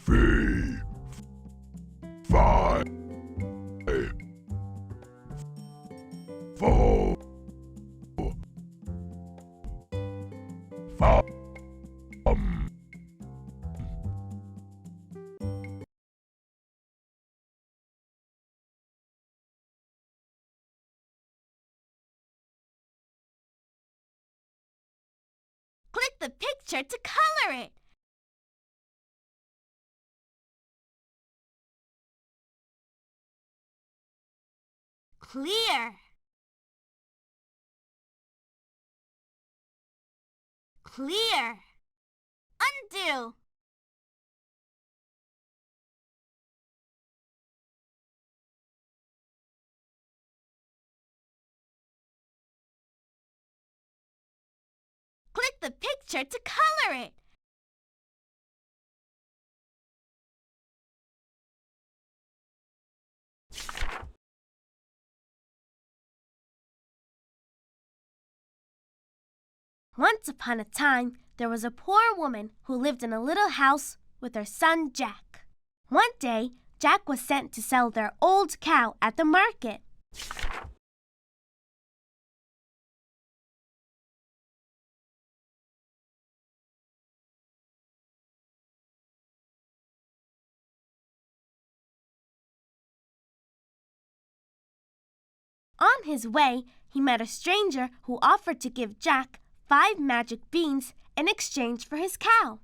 Fee. Five. Four. Five. Click the picture to color it. Clear. Clear. Undo. Click the picture to color it. Once upon a time, there was a poor woman who lived in a little house with her son Jack. One day, Jack was sent to sell their old cow at the market. On his way, he met a stranger who offered to give Jack 5 magic beans in exchange for his cow.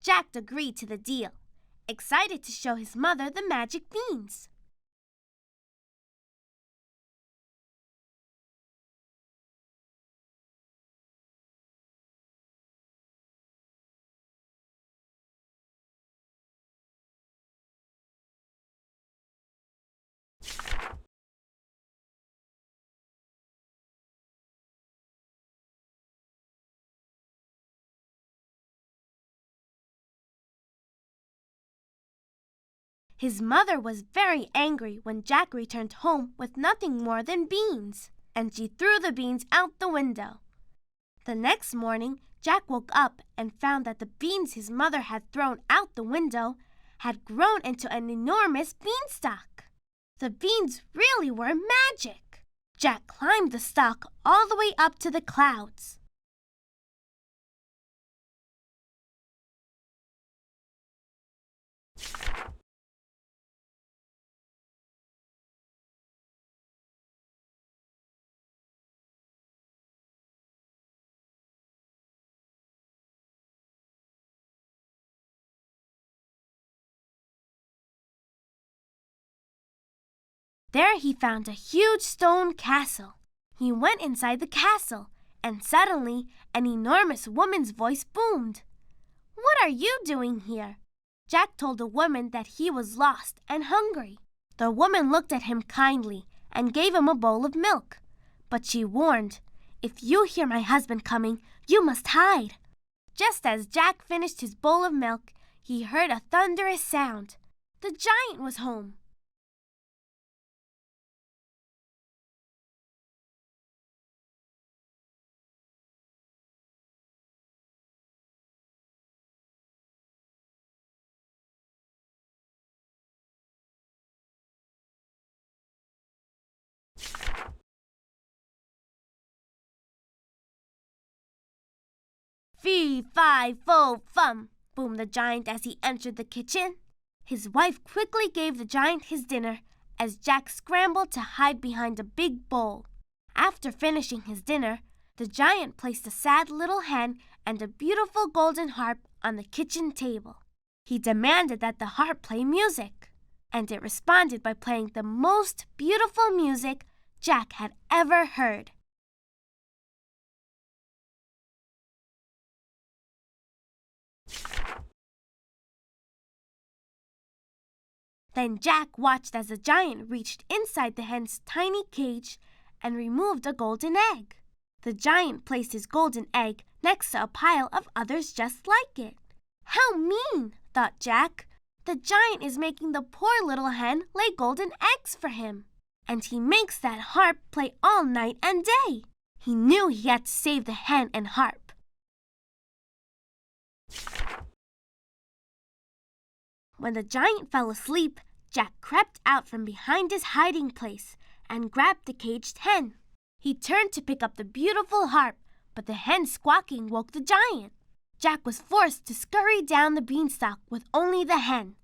Jack agreed to the deal, excited to show his mother the magic beans. His mother was very angry when Jack returned home with nothing more than beans, and she threw the beans out the window. The next morning, Jack woke up and found that the beans his mother had thrown out the window had grown into an enormous beanstalk. The beans really were magic. Jack climbed the stalk all the way up to the clouds. There he found a huge stone castle. He went inside the castle, and suddenly an enormous woman's voice boomed. "What are you doing here?" Jack told the woman that he was lost and hungry. The woman looked at him kindly and gave him a bowl of milk. But she warned, "If you hear my husband coming, you must hide." Just as Jack finished his bowl of milk, he heard a thunderous sound. The giant was home. "Fee, fi, fo, fum," boomed the giant as he entered the kitchen. His wife quickly gave the giant his dinner as Jack scrambled to hide behind a big bowl. After finishing his dinner, The giant placed a sad little hen and a beautiful golden harp on the kitchen table. He demanded that the harp play music, and it responded by playing the most beautiful music Jack had ever heard. Then Jack watched as the giant reached inside the hen's tiny cage and removed a golden egg. The giant placed his golden egg next to a pile of others just like it. How mean, thought Jack. The giant is making the poor little hen lay golden eggs for him. And he makes that harp play all night and day. He knew he had to save the hen and harp. When the giant fell asleep, Jack crept out from behind his hiding place and grabbed the caged hen. He turned to pick up the beautiful harp, but the hen squawking woke the giant. Jack was forced to scurry down the beanstalk with only the hen.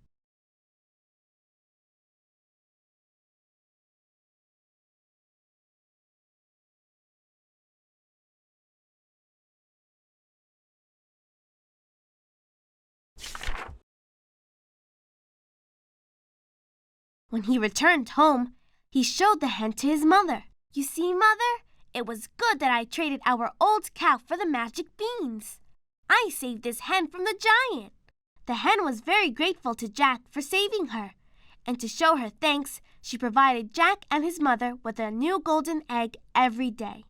When he returned home, he showed the hen to his mother. You see, Mother, it was good that I traded our old cow for the magic beans. I saved this hen from the giant. The hen was very grateful to Jack for saving her, and to show her thanks, she provided Jack and his mother with a new golden egg every day.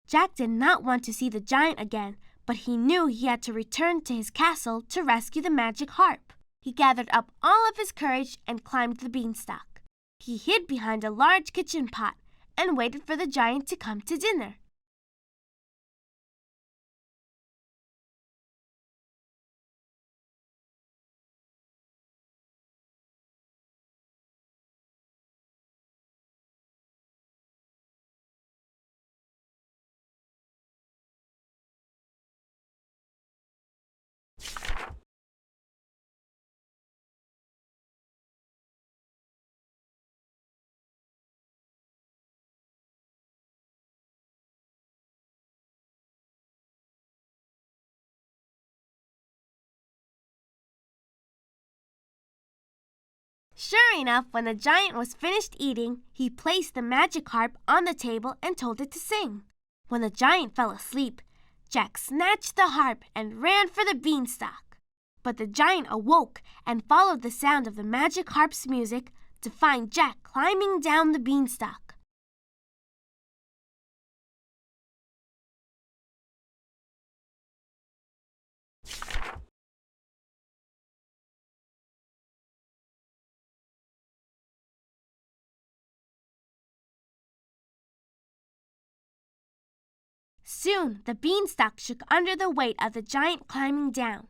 Jack did not want to see the giant again, but he knew he had to return to his castle to rescue the magic harp. He gathered up all of his courage and climbed the beanstalk. He hid behind a large kitchen pot and waited for the giant to come to dinner. Sure enough, when the giant was finished eating, he placed the magic harp on the table and told it to sing. When the giant fell asleep, Jack snatched the harp and ran for the beanstalk. But the giant awoke and followed the sound of the magic harp's music to find Jack climbing down the beanstalk. Soon, the beanstalk shook under the weight of the giant climbing down.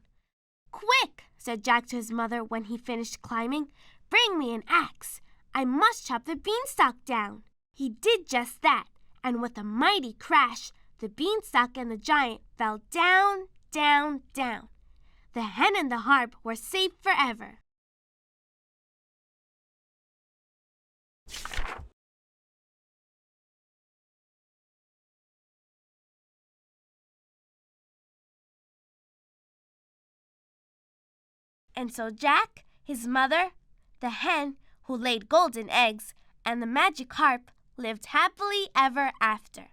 "Quick," said Jack to his mother when he finished climbing. "Bring me an axe. I must chop the beanstalk down." He did just that, and with a mighty crash, the beanstalk and the giant fell down, down, down. The hen and the harp were safe forever. And so Jack, his mother, the hen who laid golden eggs, and the magic harp lived happily ever after.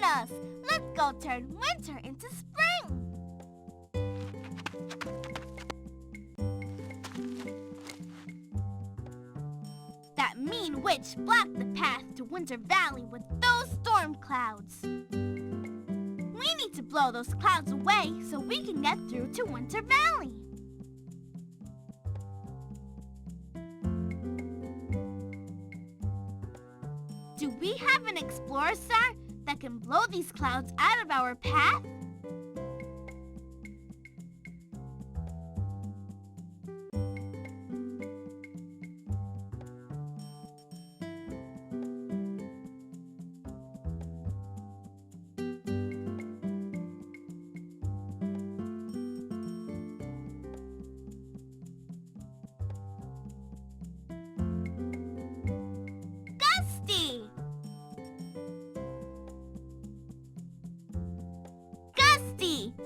us! Let's go turn winter into spring! That mean witch blocked the path to Winter Valley with those storm clouds. We need to blow those clouds away so we can get through to Winter Valley. Do we have an explorer, sir, that can blow these clouds out of our path?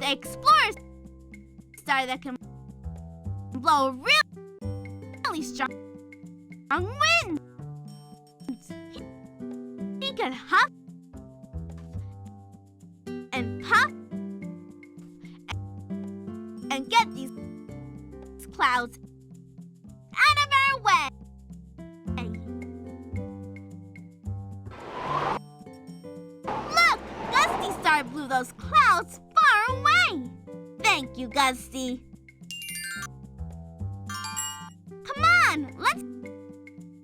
The explorer star that can blow really strong winds. He can huff and puff and get these clouds out of our way. Look! Gusty Star blew those clouds far away. Thank you, Gusty. Come on, let's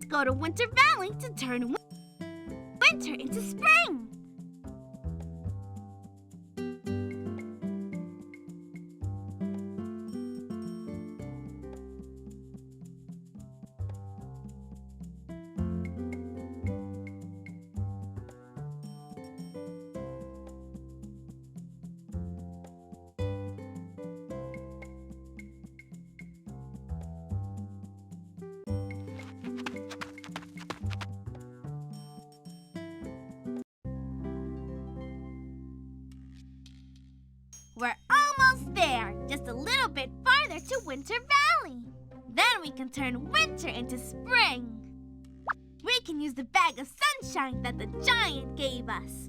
go to Winter Valley to turn winter into spring. We're almost there, just a little bit farther to Winter Valley. Then we can turn winter into spring. We can use the bag of sunshine that the giant gave us.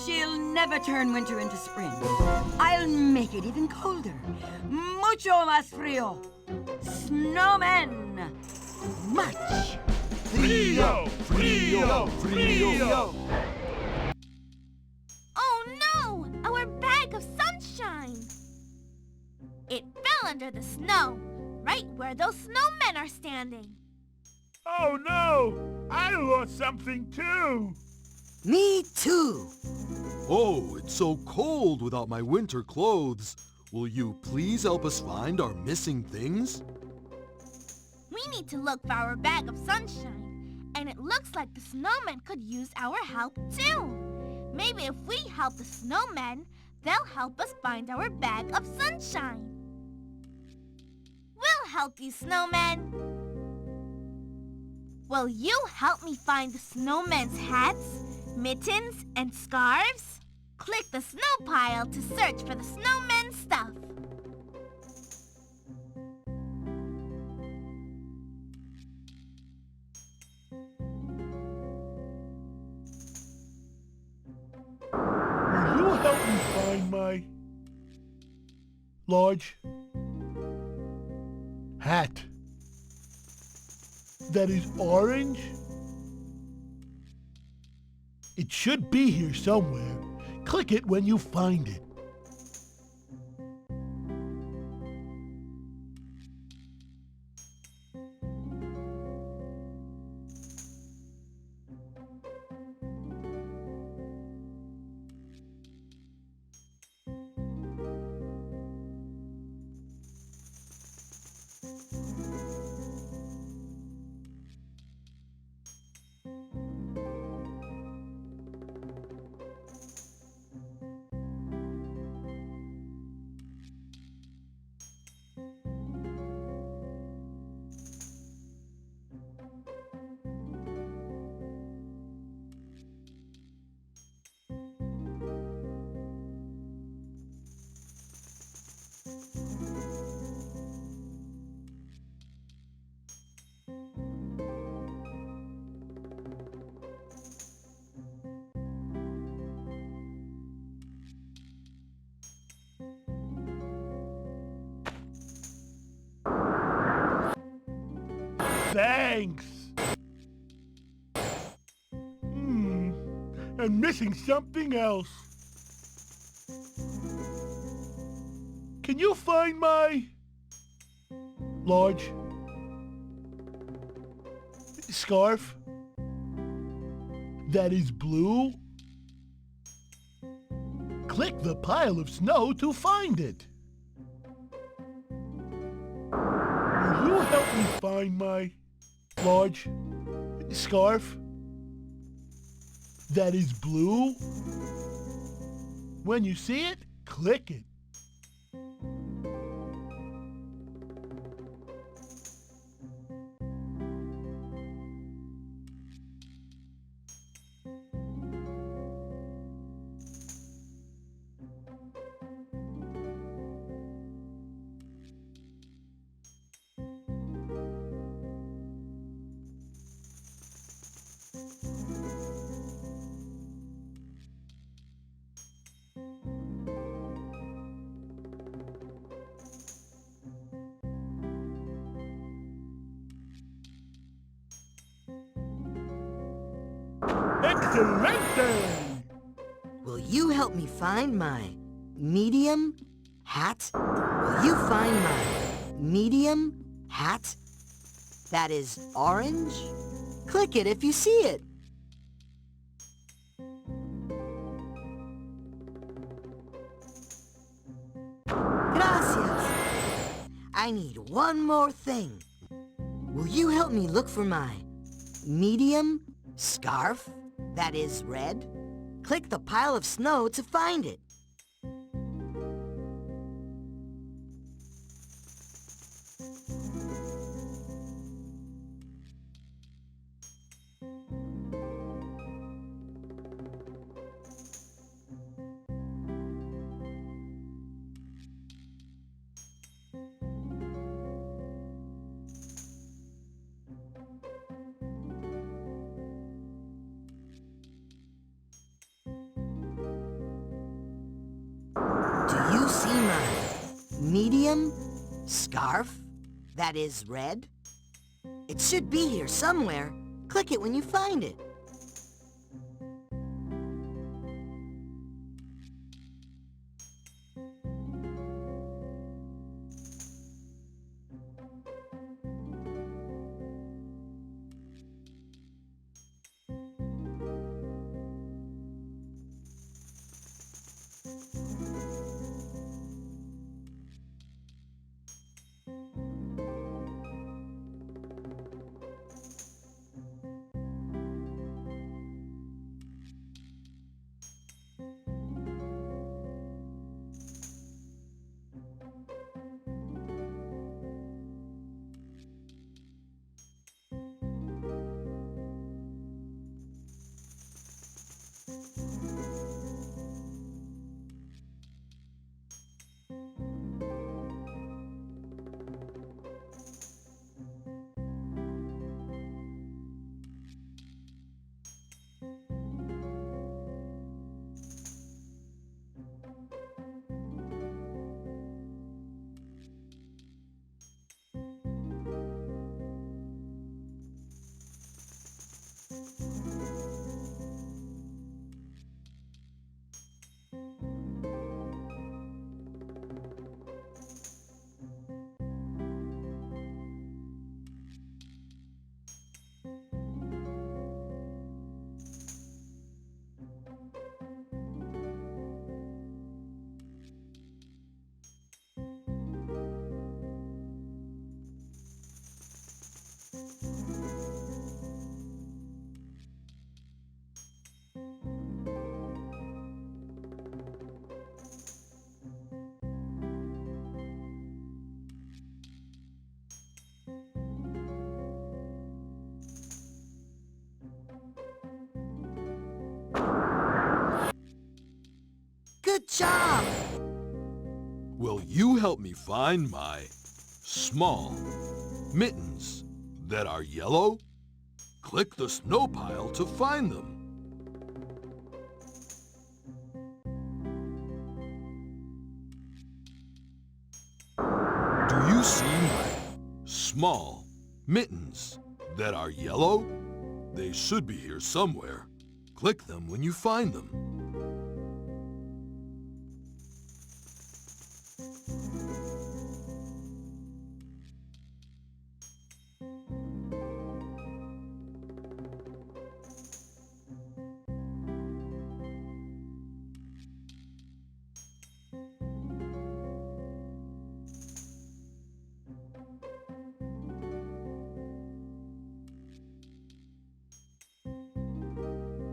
She'll never turn winter into spring. I'll make it even colder. Mucho más frío. Snowman. Much. Frío, frío, frío. Oh no! Our bag of sunshine! It fell under the snow, right where those snowmen are standing. Oh no! I lost something too! Me too. Oh, it's so cold without my winter clothes. Will you please help us find our missing things? We need to look for our bag of sunshine, and it looks like the snowmen could use our help too. Maybe if we help the snowmen, they'll help us find our bag of sunshine. We'll help you, snowmen. Will you help me find the snowmen's hats, mittens, and scarves? Click the snow pile to search for the snowmen's stuff. Will you help me find my large hat that is orange? It should be here somewhere. Click it when you find it. Thanks. I'm missing something else. Can you find my large scarf that is blue? Click the pile of snow to find it. Will you help me find my large scarf that is blue? When you see it, click it. Excelente! Will you help me find my medium hat? Will you find my medium hat that is orange? Click it if you see it. Gracias. I need one more thing. Will you help me look for my medium scarf that is red? Click the pile of snow to find it. Do you see my medium scarf that is red? It should be here somewhere. Click it when you find it. Good job! Will you help me find my small mittens that are yellow? Click the snow pile to find them. Do you see my small mittens that are yellow? They should be here somewhere. Click them when you find them.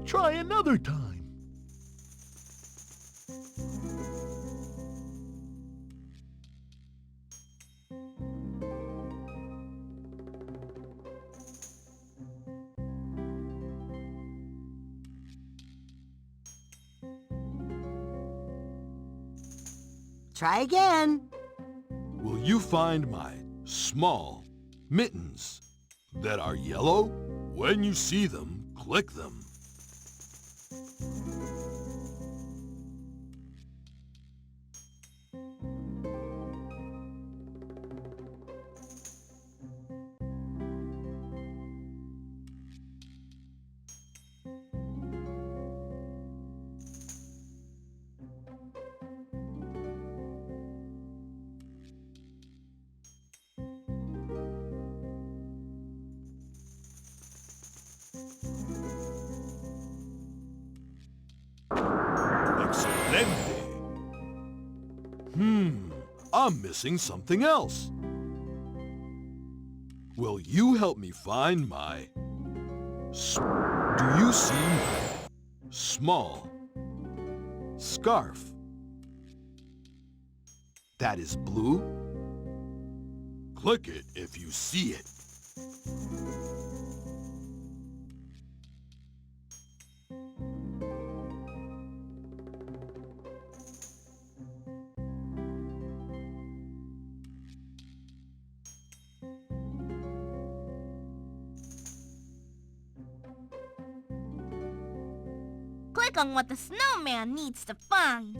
Try another time. Try again. Will you find my small mittens that are yellow? When you see them, click them. Excelente. I'm missing something else. Will you help me find my... Do you see my small scarf? That is blue. Click it if you see it. Click on what the snowman needs to find.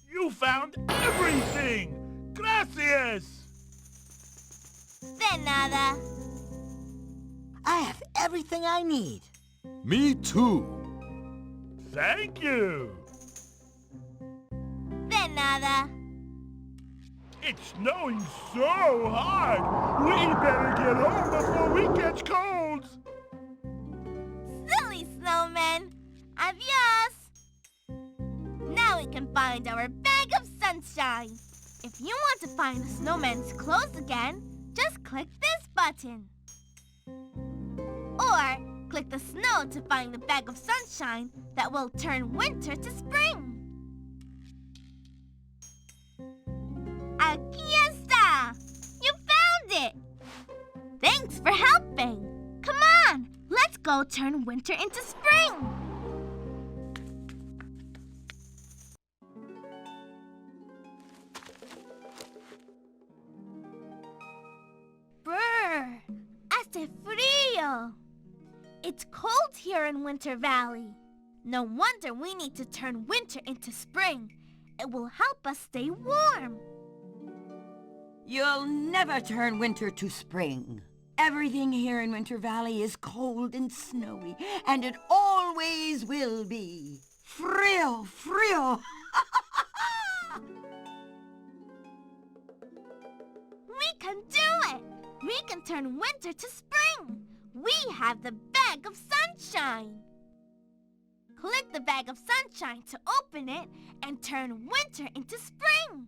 You found everything! Gracias! De nada. I have everything I need. Me too. Thank you! De nada. It's snowing so hard! We better get home before we catch colds! Silly snowman. Adios. Now we can find our bag of sunshine. If you want to find the snowman's clothes again, just click this button. Or click the snow to find the bag of sunshine that will turn winter to spring. Aquí está! You found it! Thanks for helping. Come on, let's go turn winter into spring. Brr, hace frío. It's cold here in Winter Valley. No wonder we need to turn winter into spring. It will help us stay warm. You'll never turn winter to spring. Everything here in Winter Valley is cold and snowy, and it always will be. Frio, frio. We can do it! We can turn winter to spring! We have the bag of sunshine! Click the bag of sunshine to open it and turn winter into spring!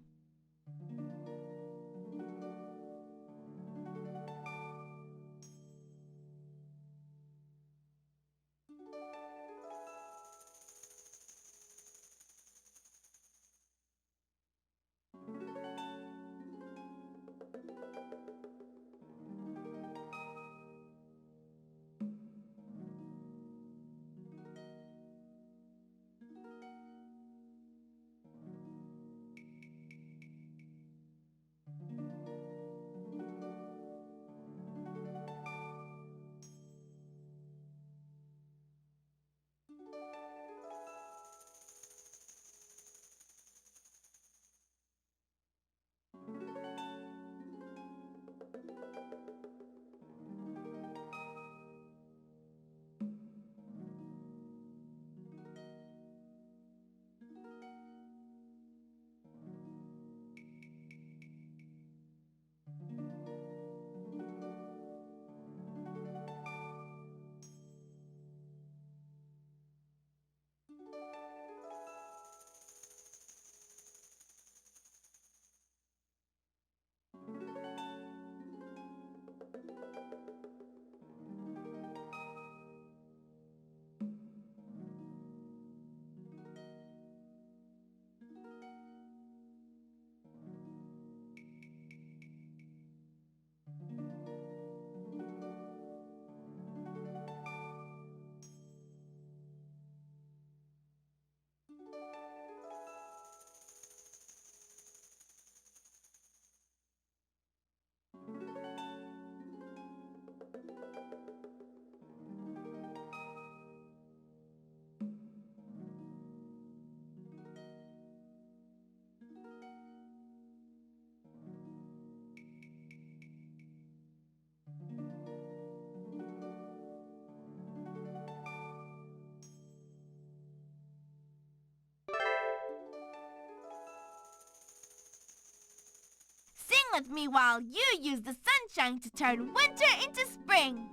With me while you use the sunshine to turn winter into spring.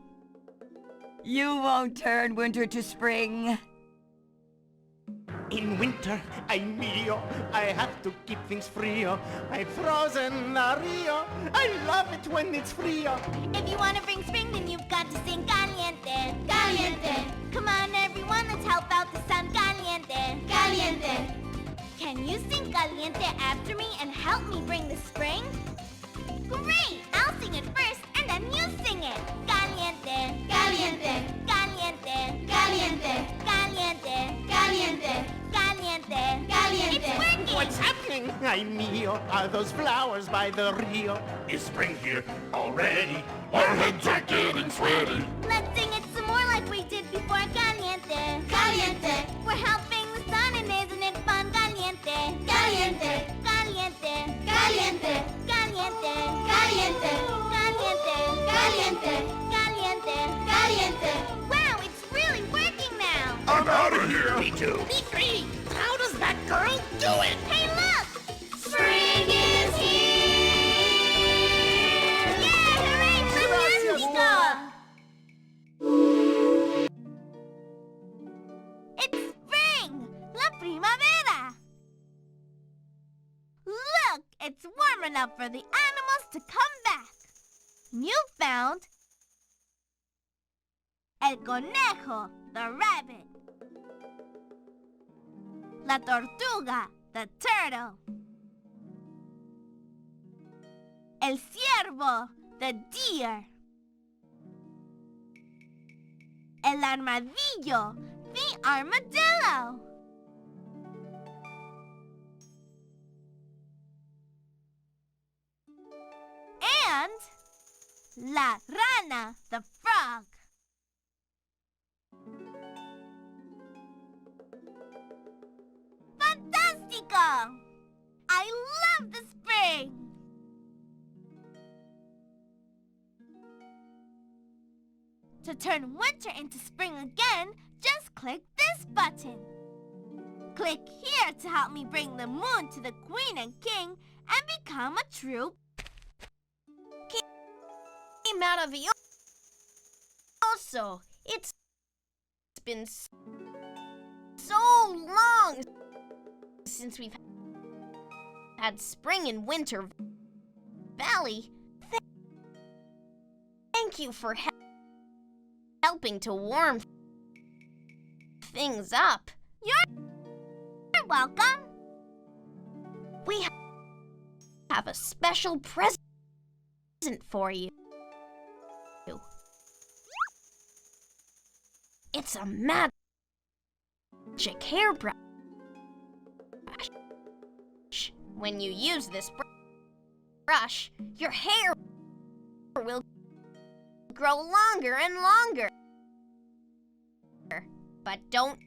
You won't turn winter to spring. In winter, I'm Rio. I have to keep things frio. I'm frozen a Rio. I love it when it's frio. If you want to bring spring, then you've got to sing caliente, caliente. Come on, everyone, let's help out the sun. Caliente, caliente. Can you sing caliente after me and help me bring the spring? Great! I'll sing it first, and then you sing it. Caliente, caliente, caliente, caliente, caliente, caliente, caliente, caliente. It's working! What's happening? I'm Mio. Are those flowers by the Rio? Is spring here already? Our heads are getting sweaty. Let's sing it some more like we did before. Caliente, caliente. We're helping the sun, and isn't it fun? Caliente, caliente, caliente, caliente, caliente, caliente, caliente, caliente, caliente. Wow, it's really working now. I'm out of here. Me too. Me free! How does that girl do it? Hey, look! Spring is here! Yay! Hooray! Fantastico! It's spring! La primavera! Look! It's warm enough for the animals to come back. You found el conejo, the rabbit. La tortuga, the turtle. El ciervo, the deer. El armadillo, the armadillo. And la rana, the frog. Fantastico! I love the spring! To turn winter into spring again, just click this button. Click here to help me bring the moon to the queen and king and become a true Came out of the also. It's been so long since we've had spring and winter valley. Thank you for helping to warm things up. You're welcome. We have a special present for you. It's a magic hairbrush. When you use this brush, your hair will grow longer and longer. But don't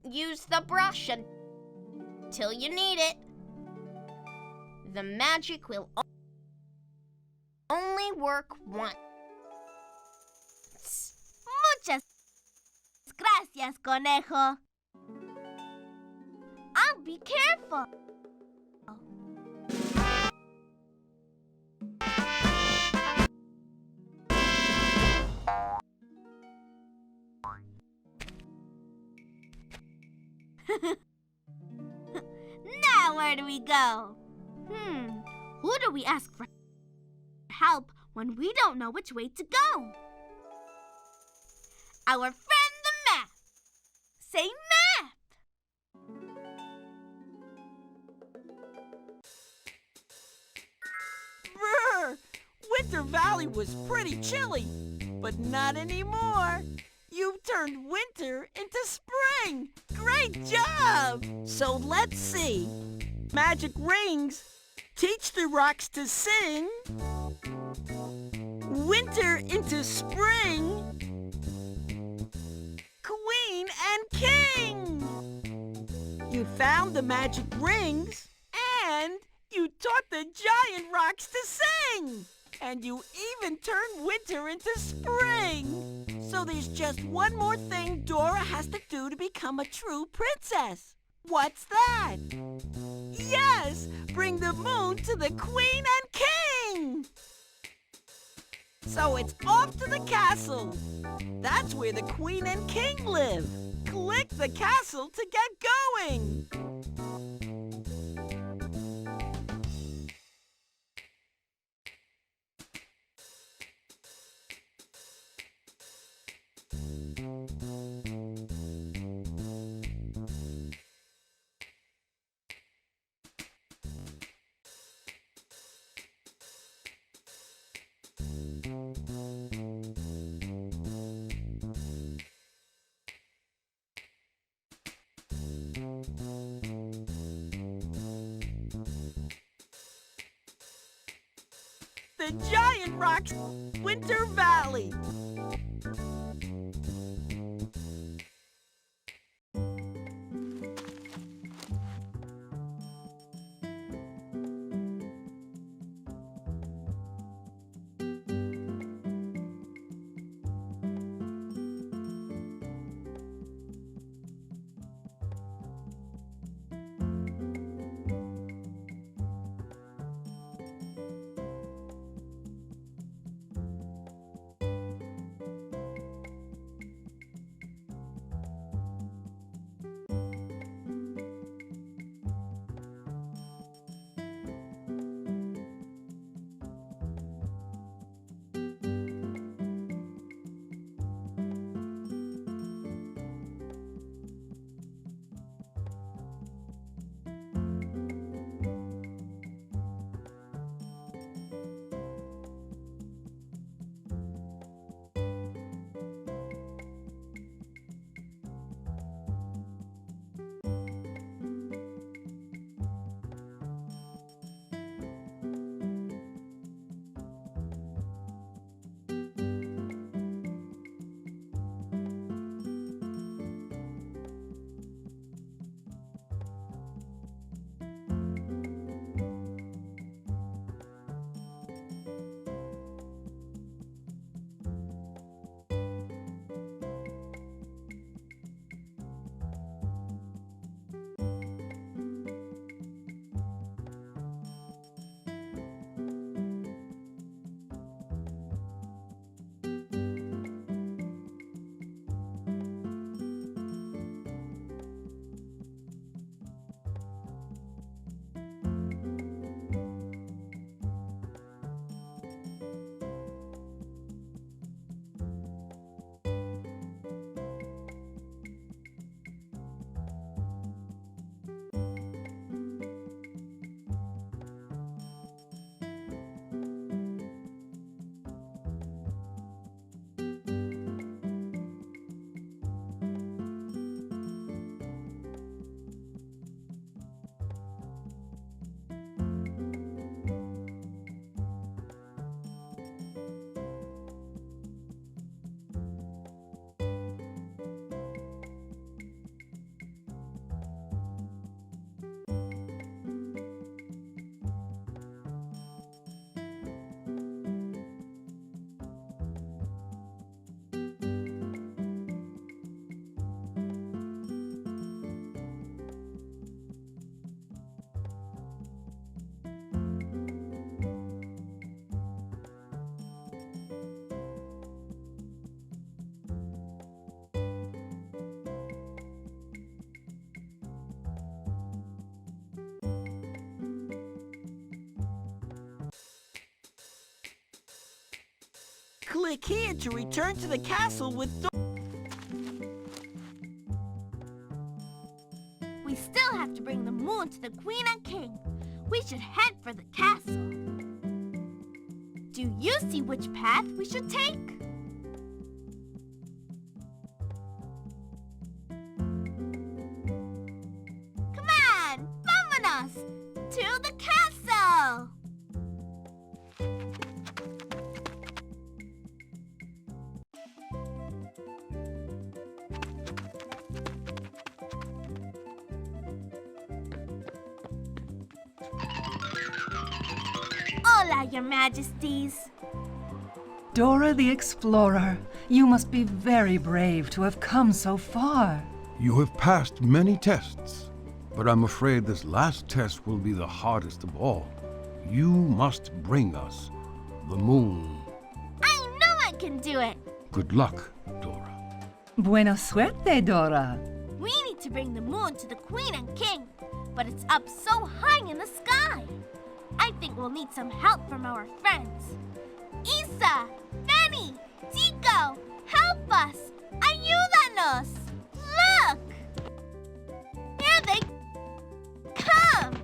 use the brush until you need it. The magic will only work once. Muchas gracias, conejo. I'll be careful. Now where do we go? Who do we ask for help when we don't know which way to go? Our friend the map. Say map. Brr! Winter Valley was pretty chilly, but not anymore. You've turned winter into spring. Great job! So let's see. Magic rings teach the rocks to sing. Winter into spring. Queen and king. You found the magic rings and you taught the giant rocks to sing. And you even turned winter into spring. So there's just one more thing Dora has to do to become a true princess. What's that? Yes, bring the moon to the queen and king. So it's off to the castle. That's where the queen and king live. Click the castle to get going. The giant rocks Winter Valley. Click here to return to the castle with We still have to bring the moon to the Queen and King. We should head for the castle. Do you see which path we should take? Come on, vámonos to the castle! Hola, your majesties. Dora the Explorer, you must be very brave to have come so far. You have passed many tests, but I'm afraid this last test will be the hardest of all. You must bring us the moon. I know I can do it. Good luck, Dora. Buena suerte, Dora. We need to bring the moon to the Queen and King, but it's up so high in the sky. I think we'll need some help from our friends. Isa, Benny, Tico, help us! Ayúdanos! Look! Here they come!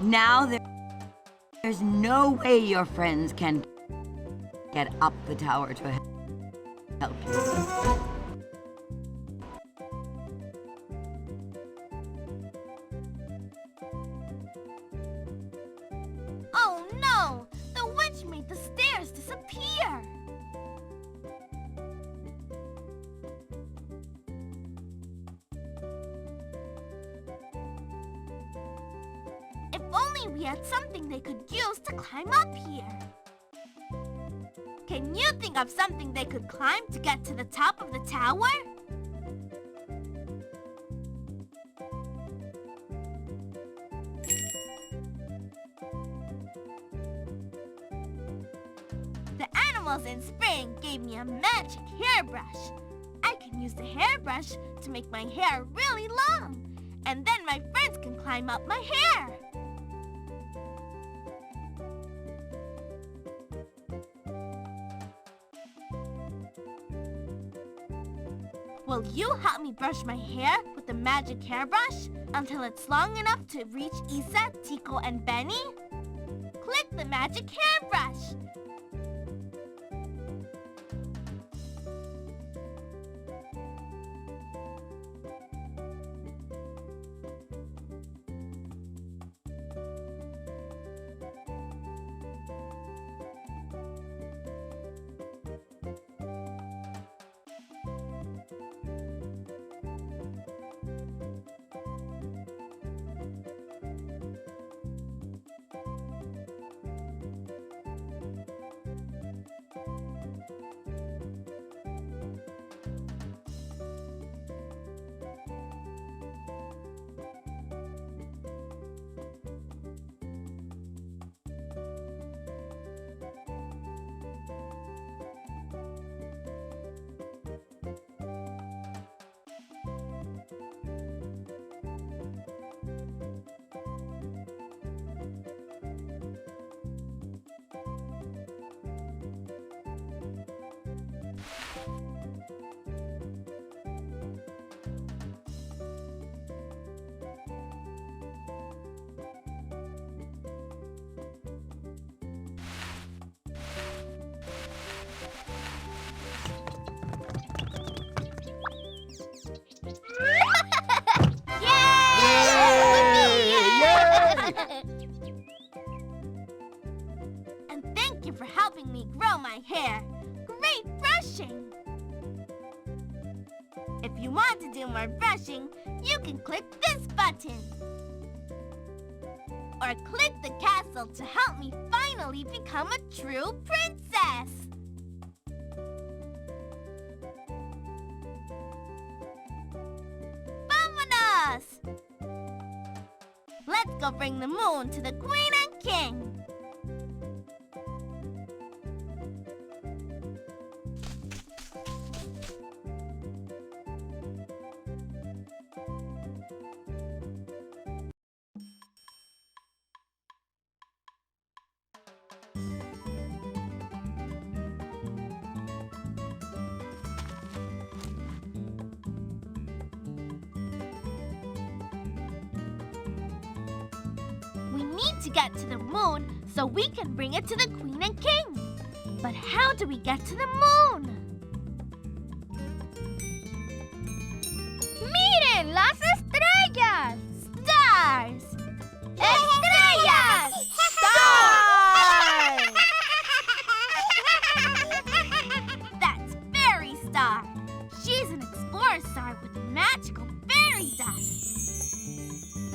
Now there's no way your friends can get up the tower to help you. Oh no! The witch made the stairs disappear! If only we had something they could use to climb up here. Can you think of something they could climb to get to the top of the tower? The animals in spring gave me a magic hairbrush. I can use the hairbrush to make my hair really long, and then my friends can climb up my hair. Will you help me brush my hair with the magic hairbrush until it's long enough to reach Isa, Tico, and Benny? Click the magic hairbrush. And thank you for helping me grow my hair. Great brushing! If you want to do more brushing, you can click this button. Or click the castle to help me finally become a true princess. Vámonos! Let's go bring the moon to the Queen and King. need to get to the moon so we can bring it to the Queen and King. But how do we get to the moon? ¡Miren las estrellas! Stars! ¡Estrellas! Stars! That's Fairy Star. She's an explorer star with magical fairy dust.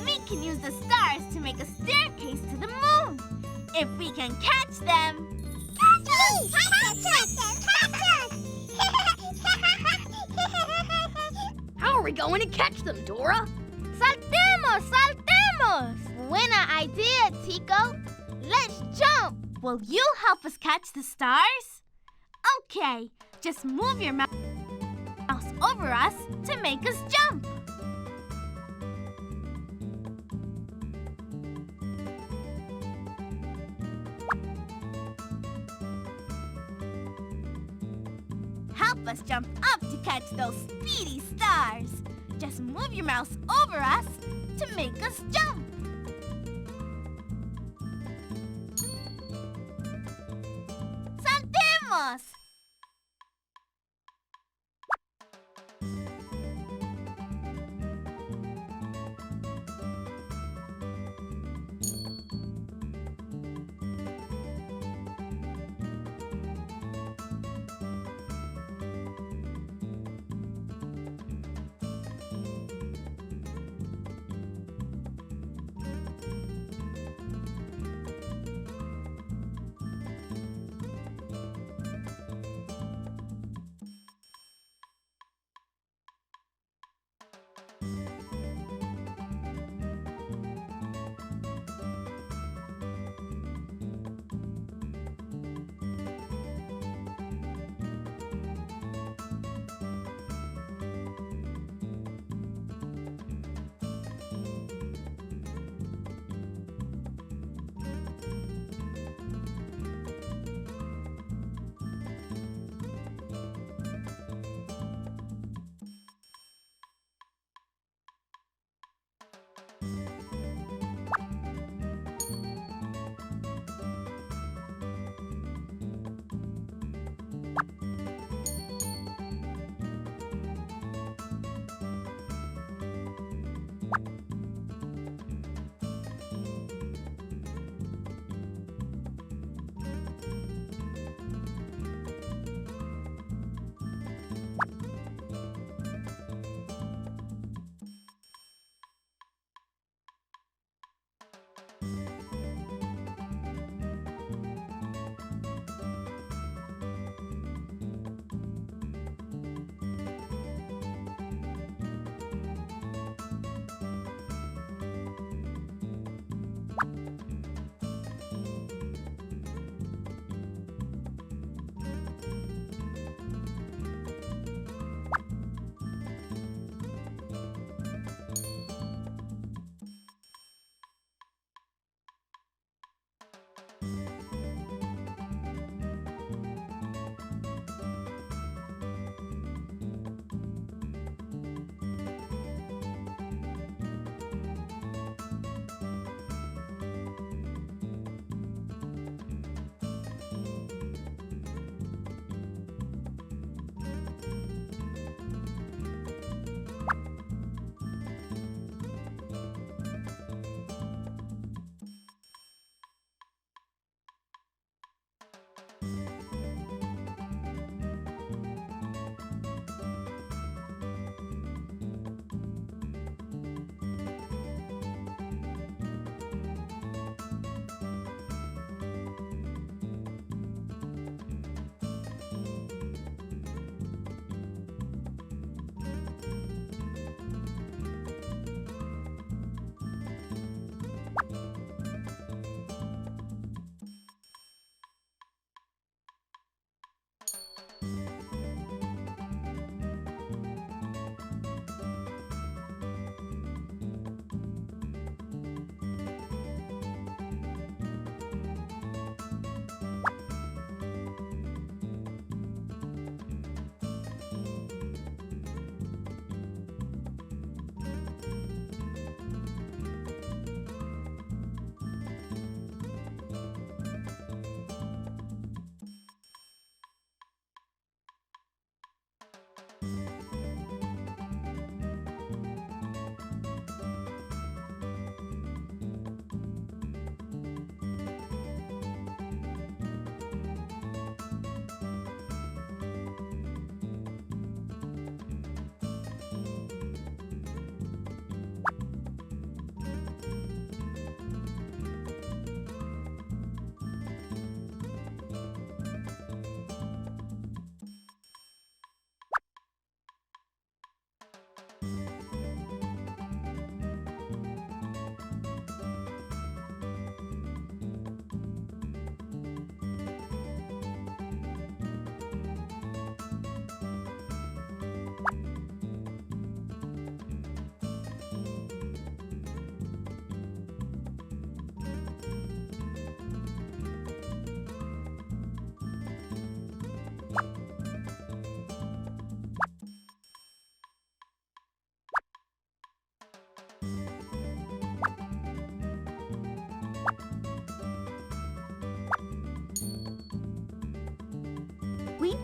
We can use the stars to make a staircase to the moon. If we can catch them. Catch us! Catch us! How are we going to catch them, Dora? Saltemos! Saltemos! Buena idea, Tico. Let's jump. Will you help us catch the stars? Okay, just move your mouse over us to make us jump. Help us jump up to catch those speedy stars. Just move your mouse over us to make us jump. Saltemos!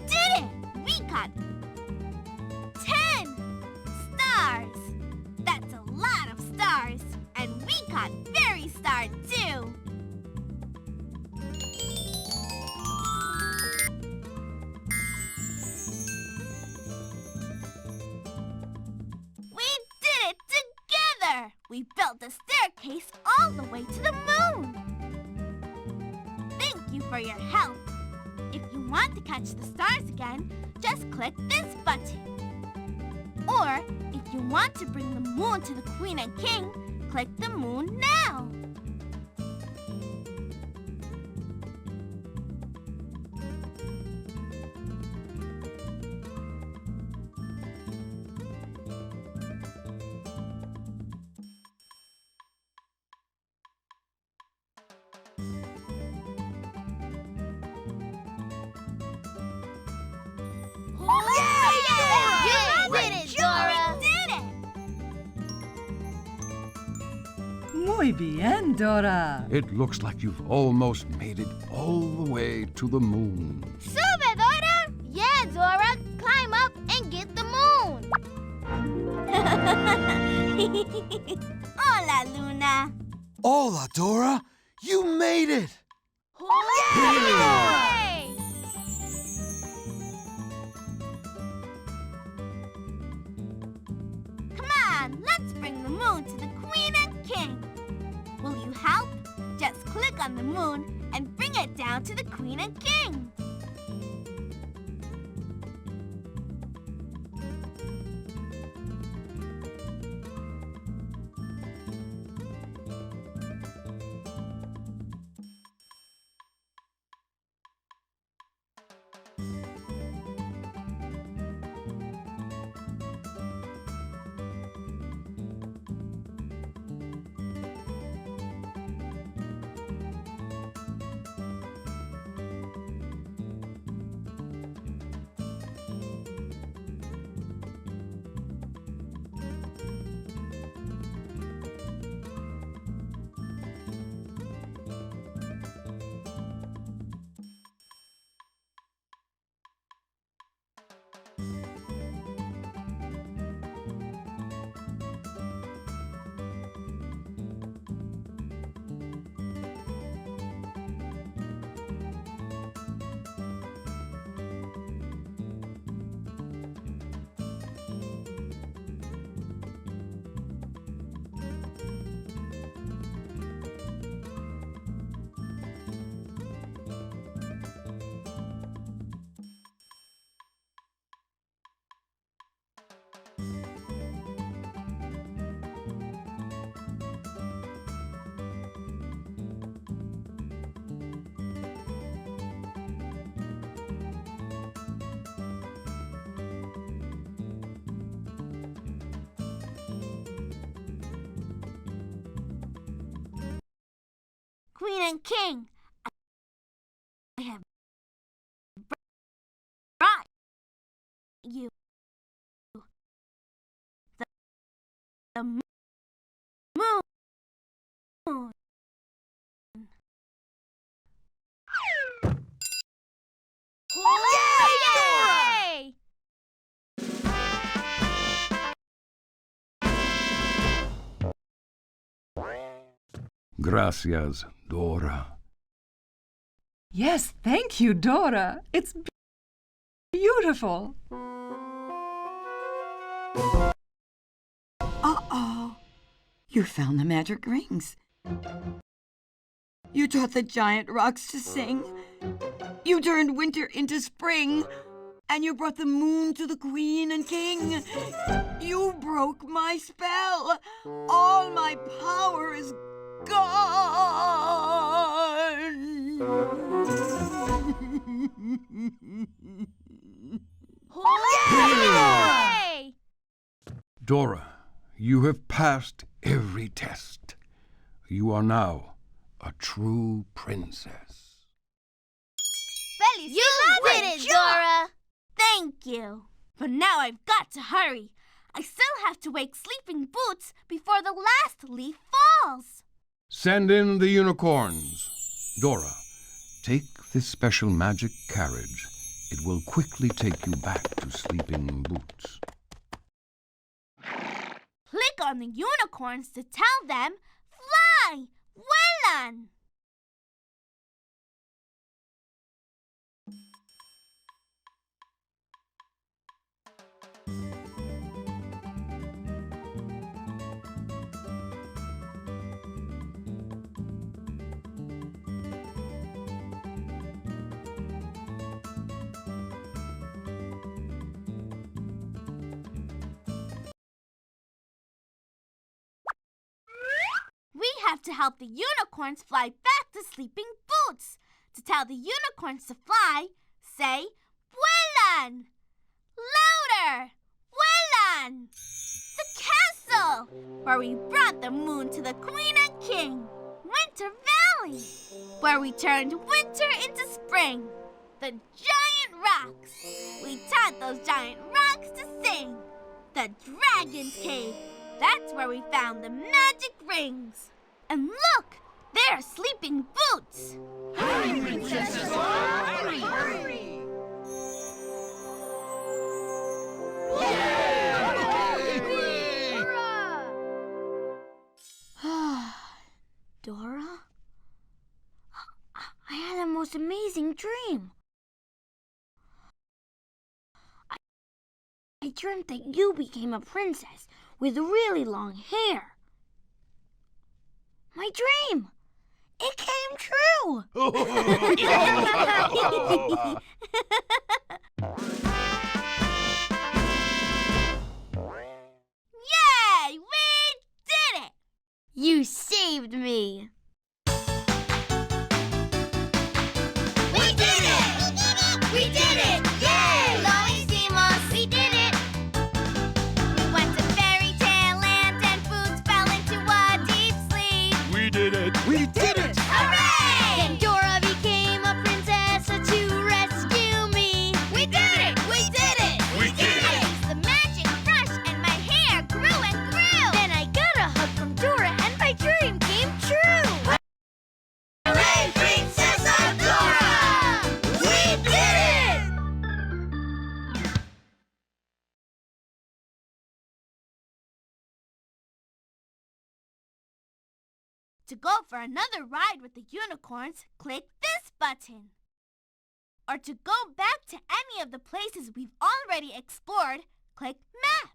did it! We got 10 stars. That's a lot of stars. And we got Fairy Star, too. We did it together! We built a staircase all the way to the moon. Thank you for your help. If you want to catch the stars again, just click this button. Or, if you want to bring the moon to the Queen and King, click the moon now. You did it, Dora! We did it! Muy bien, Dora. It looks like you've almost made it all the way to the moon. Sube, Dora! Yeah, Dora! Climb up and get the moon! Hola, Luna. Hola, Dora! You made it! Yay! Come on, let's bring the moon to the Queen and King. Will you help? Just click on the moon and bring it down to the Queen and King. Queen and King, I have brought you the moon. Yay! Gracias, Dora. Yes, thank you, Dora. It's beautiful. Uh-oh. You found the magic rings. You taught the giant rocks to sing. You turned winter into spring. And you brought the moon to the Queen and King. You broke my spell. All my power is gone. Yay! Dora, you have passed every test. You are now a true princess. You did it, Dora! Thank you. But now I've got to hurry. I still have to wake Sleeping Boots before the last leaf falls. Send in the unicorns. Dora, take this special magic carriage It will quickly take you back to Sleeping Boots. Click on the unicorns to tell them, fly! Well done! We have to help the unicorns fly back to Sleeping Boots. To tell the unicorns to fly, say, well done! Louder! Well done! The castle, where we brought the moon to the Queen and King. Winter Valley, where we turned winter into spring. The giant rocks, we taught those giant rocks to sing. The Dragon's Cave, that's where we found the magic rings. And look, there's Sleeping Boots. Hurry, Princess Dora! Hurry, hurry! Dora? I had the most amazing dream. I dreamt that you became a princess with really long hair. My dream! It came true! Yay! We did it! You saved me! We did it! We did it! Yay! Lo hicimos! We did it! We went to Fairytale Land and Boots fell into a deep sleep. We did it! We did it! Hooray! Then Dora became a princess to rescue me. We did it! We did it! We did it! I used the magic brush and my hair grew and grew. Then I got a hug from Dora and my dream came true. Hooray, Princess Dora! We did it! To go for another ride with the unicorns, click this button. Or to go back to any of the places we've already explored, click Map.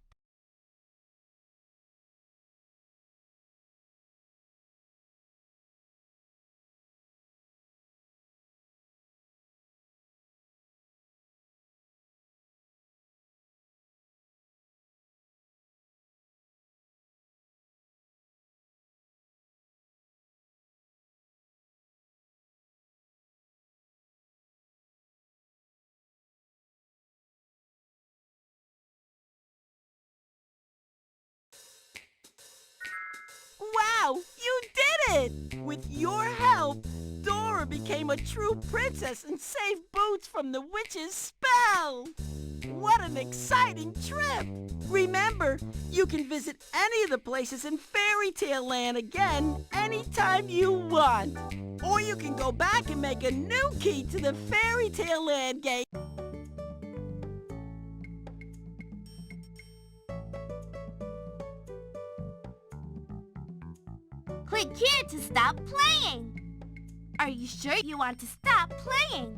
Wow, you did it! With your help, Dora became a true princess and saved Boots from the witch's spell! What an exciting trip! Remember, you can visit any of the places in Fairytale Land again anytime you want. Or you can go back and make a new key to the Fairytale Land game. Click here to stop playing. Are you sure you want to stop playing?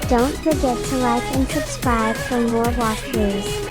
Don't forget to like and subscribe for more walkthroughs.